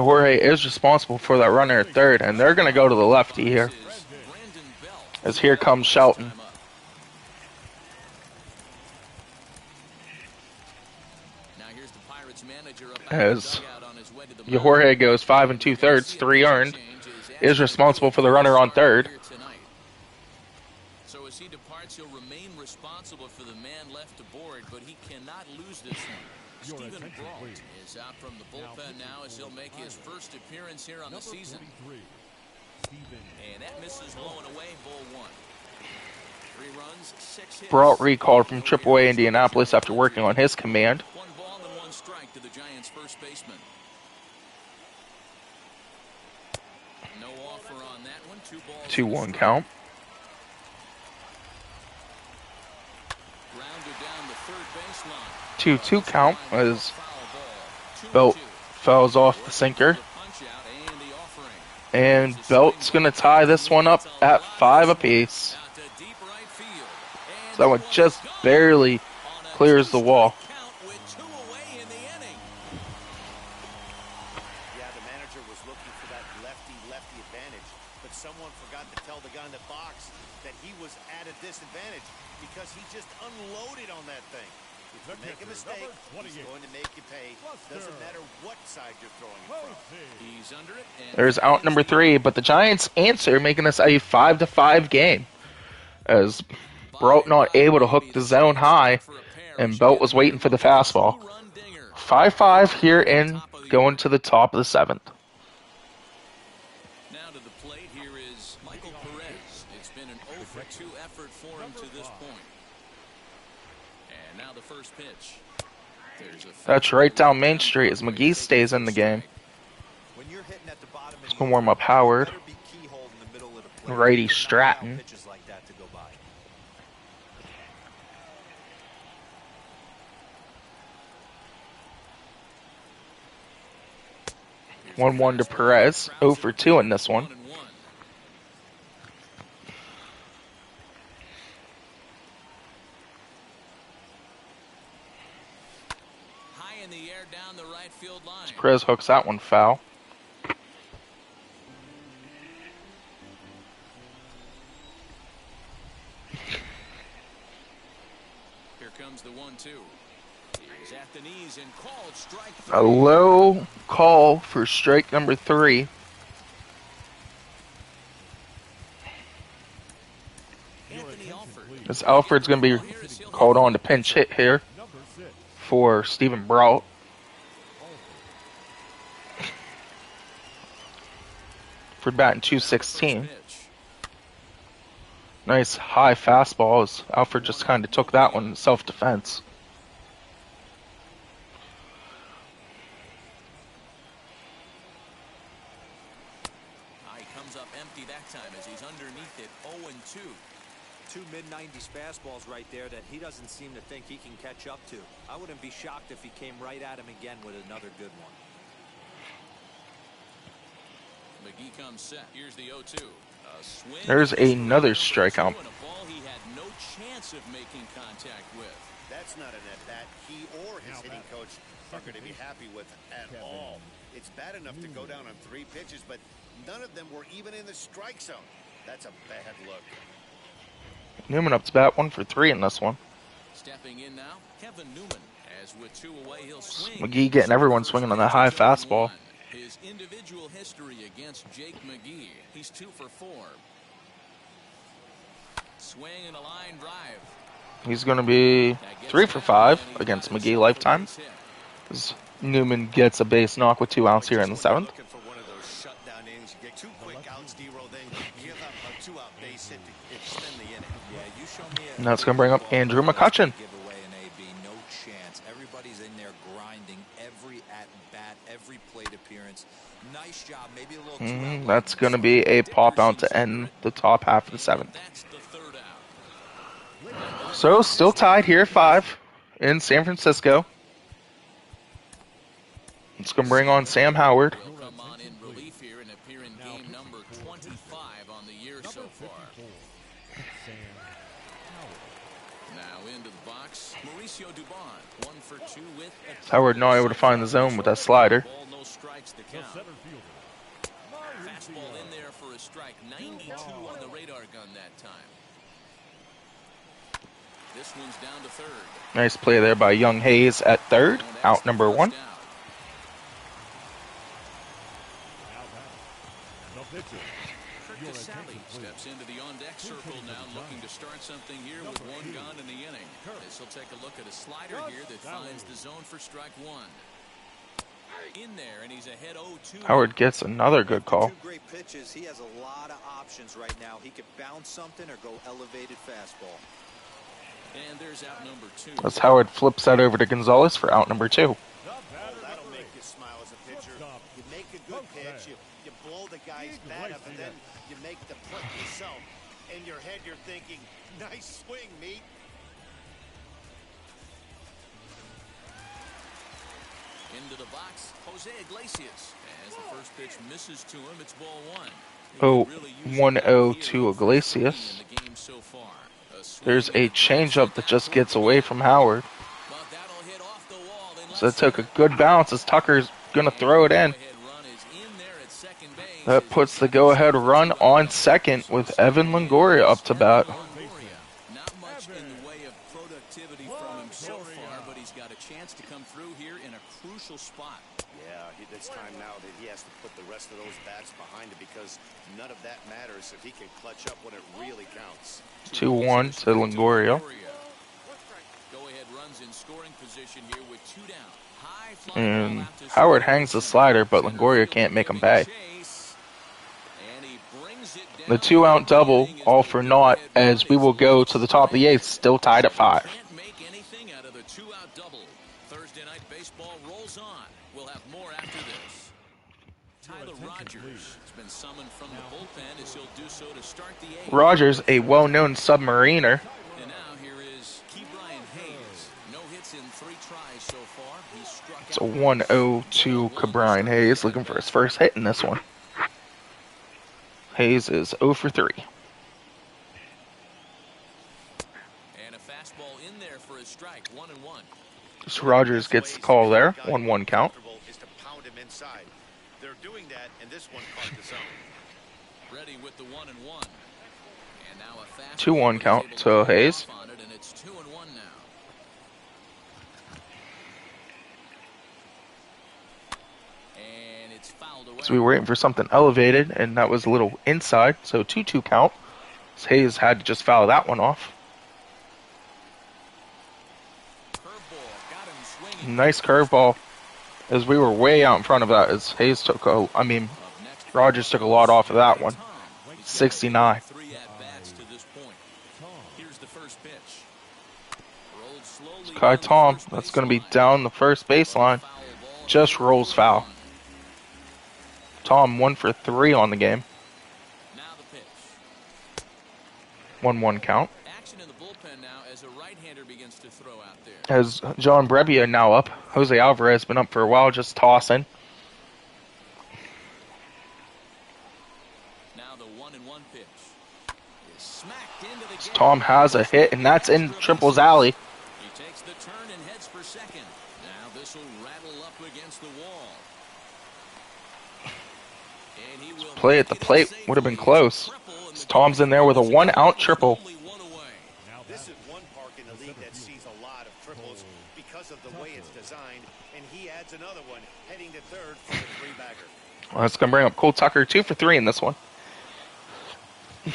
[SPEAKER 1] Jorge is responsible for that runner at third, and they're going to go to the lefty here. As here comes Shelton. As Jorge goes 5 2/3, 3 earned, is responsible for the runner on third.
[SPEAKER 3] So as he departs, he'll remain responsible for the man left aboard, but he cannot lose this one. Stephen Brault is out from the bullpen now as he'll make his first appearance here on the season. And that misses low and away, ball 1. 3 runs, 6 hits.
[SPEAKER 1] Brault recalled from AAA Indianapolis after working on his command.
[SPEAKER 3] 1 ball and 1 strike to the Giants' first baseman. No offer on that one. 2 balls.
[SPEAKER 1] 2-1 count.
[SPEAKER 3] Grounded down the third baseline.
[SPEAKER 1] 2-2 count as Belt fouls off the sinker. And Belt's going to tie this one up at 5 apiece. So that one just barely clears the wall.
[SPEAKER 5] Yeah, the manager was looking for that lefty-lefty advantage, but someone forgot to tell the guy in the box that he was at a disadvantage because he just unloaded on that thing. If you make a mistake, he's going to make you pay. Doesn't matter what side you're throwing it from.
[SPEAKER 3] He's under it.
[SPEAKER 1] There's out number 3, but the Giants answer, making this a 5-5 game. As Brault not able to hook the zone high, and Belt was waiting for the fastball. 5-5 here in going to the top of the 7th.
[SPEAKER 3] Now to the plate here is Michael Perez. It's been an 0-for-2 effort for him to this point. And now the first pitch.
[SPEAKER 1] That's right down Main Street as McGee stays in the game.
[SPEAKER 4] When you're hitting at the bottom,
[SPEAKER 1] He's going to warm up Howard.
[SPEAKER 4] better be keyhole in the middle of the plate.
[SPEAKER 1] Righty
[SPEAKER 4] Not allow
[SPEAKER 1] Stratton.
[SPEAKER 4] pitches like that to go by.
[SPEAKER 1] 1-1 to Perez. 0-for-2 in this one.
[SPEAKER 3] High in the air down the right field line.
[SPEAKER 1] Perez hooks that one foul.
[SPEAKER 3] Here comes the 1-2. He's at the knees and called strike
[SPEAKER 1] A low call for strike number 3.
[SPEAKER 3] Anthony Alford.
[SPEAKER 1] As Alfred's going to be called on to pinch hit here for Stephen Brault. For batting 216. Nice high fastball as Alfred just kind of took that one in self-defense.
[SPEAKER 3] He comes up empty that time as he's underneath it 0-2.
[SPEAKER 7] 2 mid-90s fastballs right there that he doesn't seem to think he can catch up to. I wouldn't be shocked if he came right at him again with another good one.
[SPEAKER 3] McGee comes set. Here's the 0-2. A swing.
[SPEAKER 1] There's another strikeout.
[SPEAKER 3] And a ball he had no chance of making contact with.
[SPEAKER 5] That's not an at-bat he or his hitting coach are going to be happy with at all. It's bad enough to go down on 3 pitches, but none of them were even in the strike zone. That's a bad look.
[SPEAKER 1] Newman up to bat 1-for-3 in this one.
[SPEAKER 3] Stepping in now, Kevin Newman. As with 2 away, he'll swing.
[SPEAKER 1] McGee getting everyone swinging on that high fastball.
[SPEAKER 3] His individual history against Jake McGee. He's 2 for 4. Swing and a line drive.
[SPEAKER 1] He's going to be 3 for 5 against McGee lifetime. As Newman gets a base knock with 2 outs here in the 7th.
[SPEAKER 5] Looking for one of those shutdown innings. You get 2 quick outs, D-roll, then you give up a 2-out base hit to extend the inning.
[SPEAKER 4] Yeah, you show me
[SPEAKER 1] And that's going to bring up Andrew McCutchen.
[SPEAKER 4] Give away an AB, no chance. Everybody's in there grinding every at-bat, every plate appearance. Nice job, maybe a little
[SPEAKER 1] That's going to be a pop out to end the top half of the 7th.
[SPEAKER 3] That's the 3rd out.
[SPEAKER 1] So still tied here, 5 in San Francisco. It's going to bring on Sam Howard.
[SPEAKER 3] He'll come on in relief here and appear in game number 25 on the year so far. Now into the box, Mauricio Dubon, 1 for 2 with a
[SPEAKER 1] Howard not able to find the zone with that slider.
[SPEAKER 3] ball, no strikes to
[SPEAKER 6] The
[SPEAKER 3] count.
[SPEAKER 6] center fielder.
[SPEAKER 3] Fastball in there for a strike. 92 on the radar gun that time. This one's down to third.
[SPEAKER 1] Nice play there by Young Hayes at third.
[SPEAKER 3] And that's
[SPEAKER 1] Out
[SPEAKER 3] the
[SPEAKER 1] number
[SPEAKER 3] first
[SPEAKER 1] 1.
[SPEAKER 3] out.
[SPEAKER 6] Now batting. The pitcher.
[SPEAKER 3] Kurt
[SPEAKER 6] Your
[SPEAKER 3] Casale
[SPEAKER 6] attention, please.
[SPEAKER 3] steps into the on-deck circle now, looking to start something here with
[SPEAKER 6] Number
[SPEAKER 3] 1
[SPEAKER 6] 2.
[SPEAKER 3] gone in the inning. This will take a look at a slider here that finds the zone for strike 1. In there, and he's ahead 0-2.
[SPEAKER 1] Howard gets another good call.
[SPEAKER 4] 2 great pitches. He has a lot of options right now. He could bounce something or go elevated fastball.
[SPEAKER 3] And there's out number 2.
[SPEAKER 1] As Howard flips that over to Gonzalez for out number 2.
[SPEAKER 6] The
[SPEAKER 5] Oh,
[SPEAKER 6] batter,
[SPEAKER 5] that'll
[SPEAKER 6] number
[SPEAKER 5] make
[SPEAKER 6] 8.
[SPEAKER 5] you smile as a pitcher.
[SPEAKER 6] Shortstop.
[SPEAKER 5] You make a good pitch, you blow the guy's bat up, and then you make the play yourself. In your head, you're thinking, nice swing, meat.
[SPEAKER 3] Into the box, Jose Iglesias. As the first pitch misses to him, it's ball 1.
[SPEAKER 1] Oh,
[SPEAKER 3] Really using
[SPEAKER 1] 1-0
[SPEAKER 3] that
[SPEAKER 1] to
[SPEAKER 3] here
[SPEAKER 1] Iglesias.
[SPEAKER 3] in the game so far.
[SPEAKER 1] There's a changeup that just gets away from Howard.
[SPEAKER 3] But that'll hit off the wall. They
[SPEAKER 1] So
[SPEAKER 3] let
[SPEAKER 1] it took a good bounce as Tucker's going to throw it in.
[SPEAKER 3] go-ahead run is in there at second base.
[SPEAKER 1] That puts the go-ahead run on second with Evan Longoria up to bat.
[SPEAKER 3] Longoria. Not much in the way of productivity from him so far, but he's got a chance to come through here in a crucial spot.
[SPEAKER 5] Yeah, it's time now that he has to put the rest of those bats behind him because none of that matters if he can clutch up when it really counts.
[SPEAKER 1] 2-1 to Longoria.
[SPEAKER 3] Go-ahead runs in scoring position here with 2 down. High flying
[SPEAKER 1] And
[SPEAKER 3] ball out to
[SPEAKER 1] Howard
[SPEAKER 3] center.
[SPEAKER 1] hangs the slider, but Longoria can't make him pay.
[SPEAKER 3] And he brings it
[SPEAKER 1] The
[SPEAKER 3] down.
[SPEAKER 1] 2-out double, all for naught, as we will go to the top of the 8th, still tied at 5.
[SPEAKER 3] Can't make anything out of the 2-out double. Thursday night baseball rolls on. We'll have more after this. Tyler Rogers has been summoned from the bullpen as he'll do so to start the 8th.
[SPEAKER 1] Rogers, a well-known submariner.
[SPEAKER 3] And now here is Ke'Bryan Hayes. No hits in 3 tries so far. He's struck
[SPEAKER 1] It's a
[SPEAKER 3] out
[SPEAKER 1] 1-0 to Ke'Bryan Hayes, looking for his first hit in this one. Hayes is 0 for 3.
[SPEAKER 3] and a fastball in there for a strike. 1-1.
[SPEAKER 1] So Rogers gets the call there. 1-1 count.
[SPEAKER 5] Is to pound him inside. They're doing that, and this one caught the zone.
[SPEAKER 3] Ready with the 1-1. And now a fastball.
[SPEAKER 1] 2-1 count
[SPEAKER 3] He's
[SPEAKER 1] to
[SPEAKER 3] able get
[SPEAKER 1] Hayes.
[SPEAKER 3] off on it, and it's 2-1 now. And it's fouled away.
[SPEAKER 1] So we were waiting for something elevated, and that was a little inside. So 2-2 count. So Hayes had to just foul that one off.
[SPEAKER 3] Curveball got him swinging.
[SPEAKER 1] Nice curveball. As we were way out in front of that, as Hayes took,
[SPEAKER 3] Up next,
[SPEAKER 1] Rogers took a lot off of that one.
[SPEAKER 3] Tom.
[SPEAKER 1] 69.
[SPEAKER 3] 3 at-bats to this point. Here's the first pitch. Rolled slowly
[SPEAKER 1] Kai
[SPEAKER 3] down the
[SPEAKER 1] Tom,
[SPEAKER 3] first
[SPEAKER 1] that's going to be
[SPEAKER 3] baseline.
[SPEAKER 1] down the first baseline.
[SPEAKER 3] Foul ball.
[SPEAKER 1] Just rolls foul. Tom 1 for 3 on the game.
[SPEAKER 3] Now the pitch.
[SPEAKER 1] 1-1 count.
[SPEAKER 3] Action in the bullpen now as a right-hander begins to throw out there.
[SPEAKER 1] As John Brebbia now up. Jose Alvarez been up for a while, just tossing.
[SPEAKER 3] Now the 1-1 pitch is smacked into the gap.
[SPEAKER 1] Tom has a hit, and that's in Triple's alley.
[SPEAKER 3] He takes the turn and heads for second. Now this will rattle up against the wall. And he will
[SPEAKER 1] Play at the plate would have been close. Tom's in there with a 1-out triple.
[SPEAKER 3] only one away.
[SPEAKER 5] This is one park in the league that sees a lot of triples because of the way it's designed, and he adds another one heading to third for the 3-bagger.
[SPEAKER 1] Well, that's going to bring up Cole Tucker 2 for 3 in this one.
[SPEAKER 3] At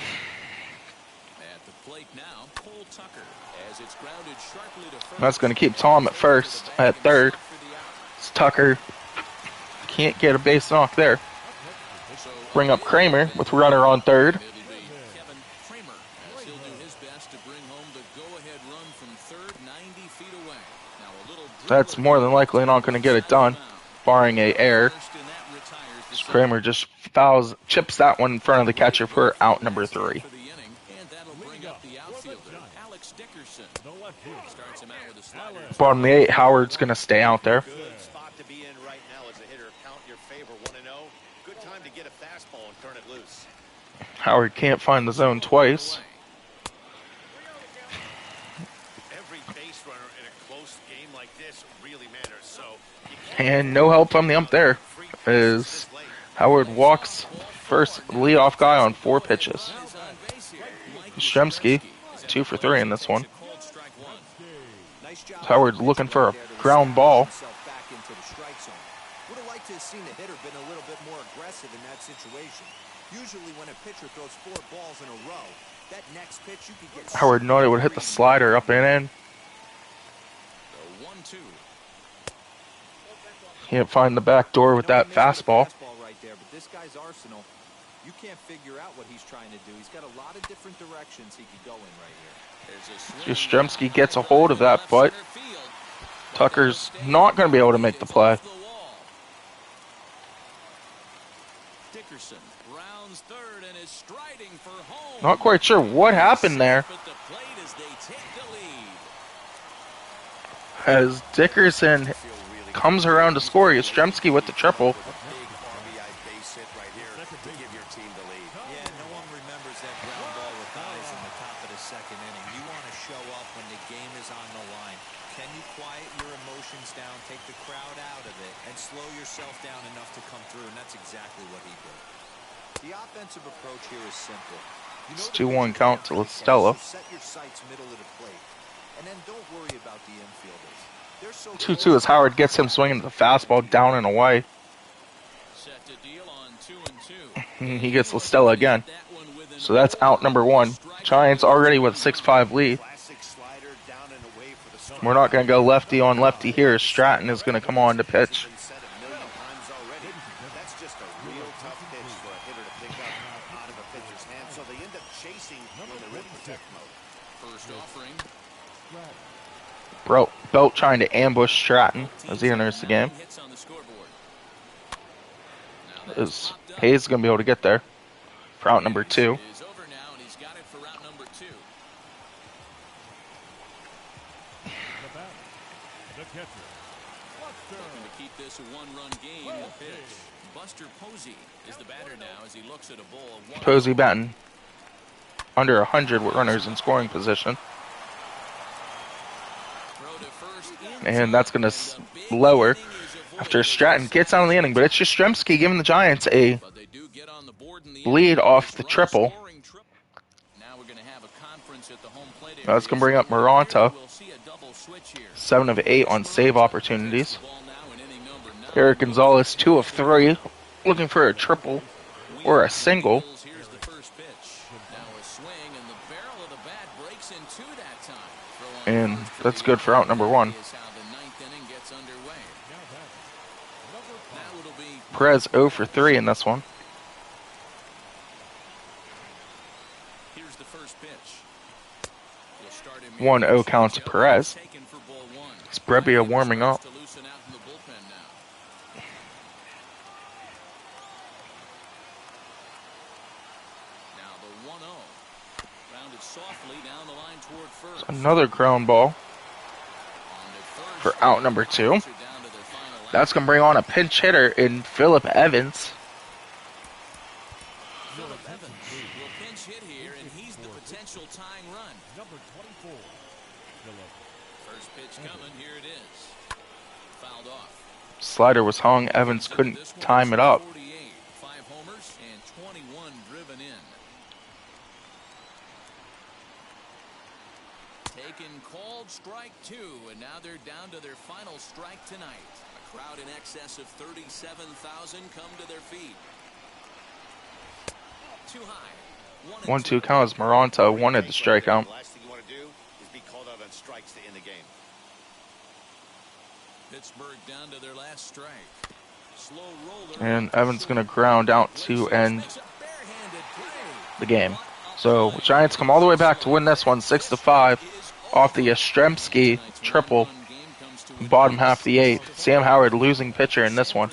[SPEAKER 3] the plate now, Cole Tucker as it's grounded sharply to first.
[SPEAKER 1] That's going to keep Tom at first, at third. It's Tucker can't get a base knock there. Bring up Kramer with runner on third.
[SPEAKER 3] It'll be Kevin Kramer as he'll do his best to bring home the go-ahead run from third, 90 feet away. Now a little
[SPEAKER 1] That's more than likely not going to get it done, barring a error.
[SPEAKER 3] first, and that retires the
[SPEAKER 1] Kramer just chips that one in front of the catcher for out number 3.
[SPEAKER 3] for the inning, and that'll bring up the outfielder, Alex Dickerson.
[SPEAKER 6] The left fielder.
[SPEAKER 3] Starts him out with a slider.
[SPEAKER 1] Bottom of the 8, Howard's going to stay out there.
[SPEAKER 5] Good spot to be in right now as a hitter. Count your favor 1-0. Good time to get a fastball and turn it loose.
[SPEAKER 1] Howard can't find the zone twice. And no help from the ump there, as Howard walks first leadoff guy on 4 pitches. Yastrzemski, 2 for 3 in this one. Howard looking for a ground ball.
[SPEAKER 7] Would have liked to have seen the hitter been a little bit more aggressive in that situation. Usually when a pitcher throws 4 balls in a row, that next pitch you could get.
[SPEAKER 1] Howard Noda would hit the slider up and in. Can't find the back door with that fastball.
[SPEAKER 7] Right there, but this guy's arsenal, you can't figure out what he's trying to do. He's got a lot of different directions he could go in right here.
[SPEAKER 1] Yastrzemski gets a hold of that, but Tucker's not going to be able to make the play. Not quite sure what happened there, as Dickerson comes around to score. Yastrzemski with the triple.
[SPEAKER 7] The offensive approach here is simple.
[SPEAKER 1] It's 2-1 count to LaStella.
[SPEAKER 7] Set your sights middle of the plate, and then don't worry about the infielders. They're so
[SPEAKER 1] 2-2 as Howard gets him swinging the fastball down and away.
[SPEAKER 3] Set to deal on 2-2.
[SPEAKER 1] He gets LaStella again. So that's out number 1. Giants already with a 6-5 lead. We're not going to go lefty on lefty here. Stratton is going to come on to pitch. Belt trying to ambush Stratton as he enters the game. Is Hayes going to be able to get there for out number 2? Posey batting under 100 with runners in scoring position. And that's going to lower after Stratton gets out of the inning. But it's Yastrzemski giving the Giants a lead off the triple. That's going to bring up Maranta. 7 of 8 on save opportunities. Eric Gonzalez, 2 of 3. Looking for a triple or a single. And that's good for out number 1. Perez 0 for 3 in this one.
[SPEAKER 3] Here's the first pitch.
[SPEAKER 1] 1-0 count to Perez. It's Brebbia warming up. Another ground ball for out number 2. That's going to bring on a pinch hitter in Phillip Evans.
[SPEAKER 3] Phillip Evans will pinch hit here, and he's the potential tying run.
[SPEAKER 6] Number 24.
[SPEAKER 3] First pitch coming, here it is. Fouled off.
[SPEAKER 1] Slider was hung. Evans couldn't time it up.
[SPEAKER 3] 5 homers and 21 driven in. Taken called strike 2, and now they're down to their final strike tonight. A crowd in excess of 37,000 come to their feet. Too high.
[SPEAKER 1] 1-2 count as Maranta wanted the strikeout.
[SPEAKER 5] The last thing you want to do is be called out on strikes to end the game.
[SPEAKER 3] Pittsburgh down to their last strike. Slow roller.
[SPEAKER 1] And Evans going to ground out to end the game. So Giants come all the way back to win this one 6-5 off the Yastrzemski triple. Bottom half of the 8th. Sam Howard losing pitcher in this one.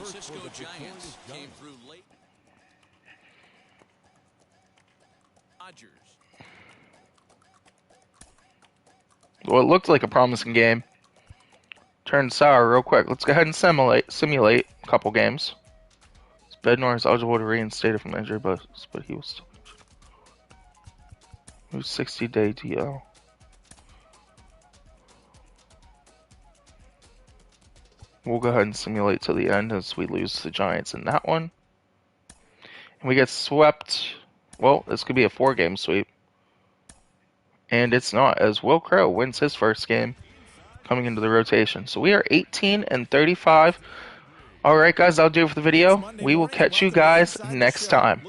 [SPEAKER 1] Well, it looked like a promising game. Turned sour real quick. Let's go ahead and simulate a couple games. Bednar is eligible to reinstate from injury, but he was still injured. It was 60-day DL. We'll go ahead and simulate to the end as we lose the Giants in that one. And we get swept. Well, this could be a 4-game sweep. And it's not, as Will Crow wins his first game coming into the rotation. So we are 18-35. Alright guys, that'll do it for the video. We will catch you guys next time.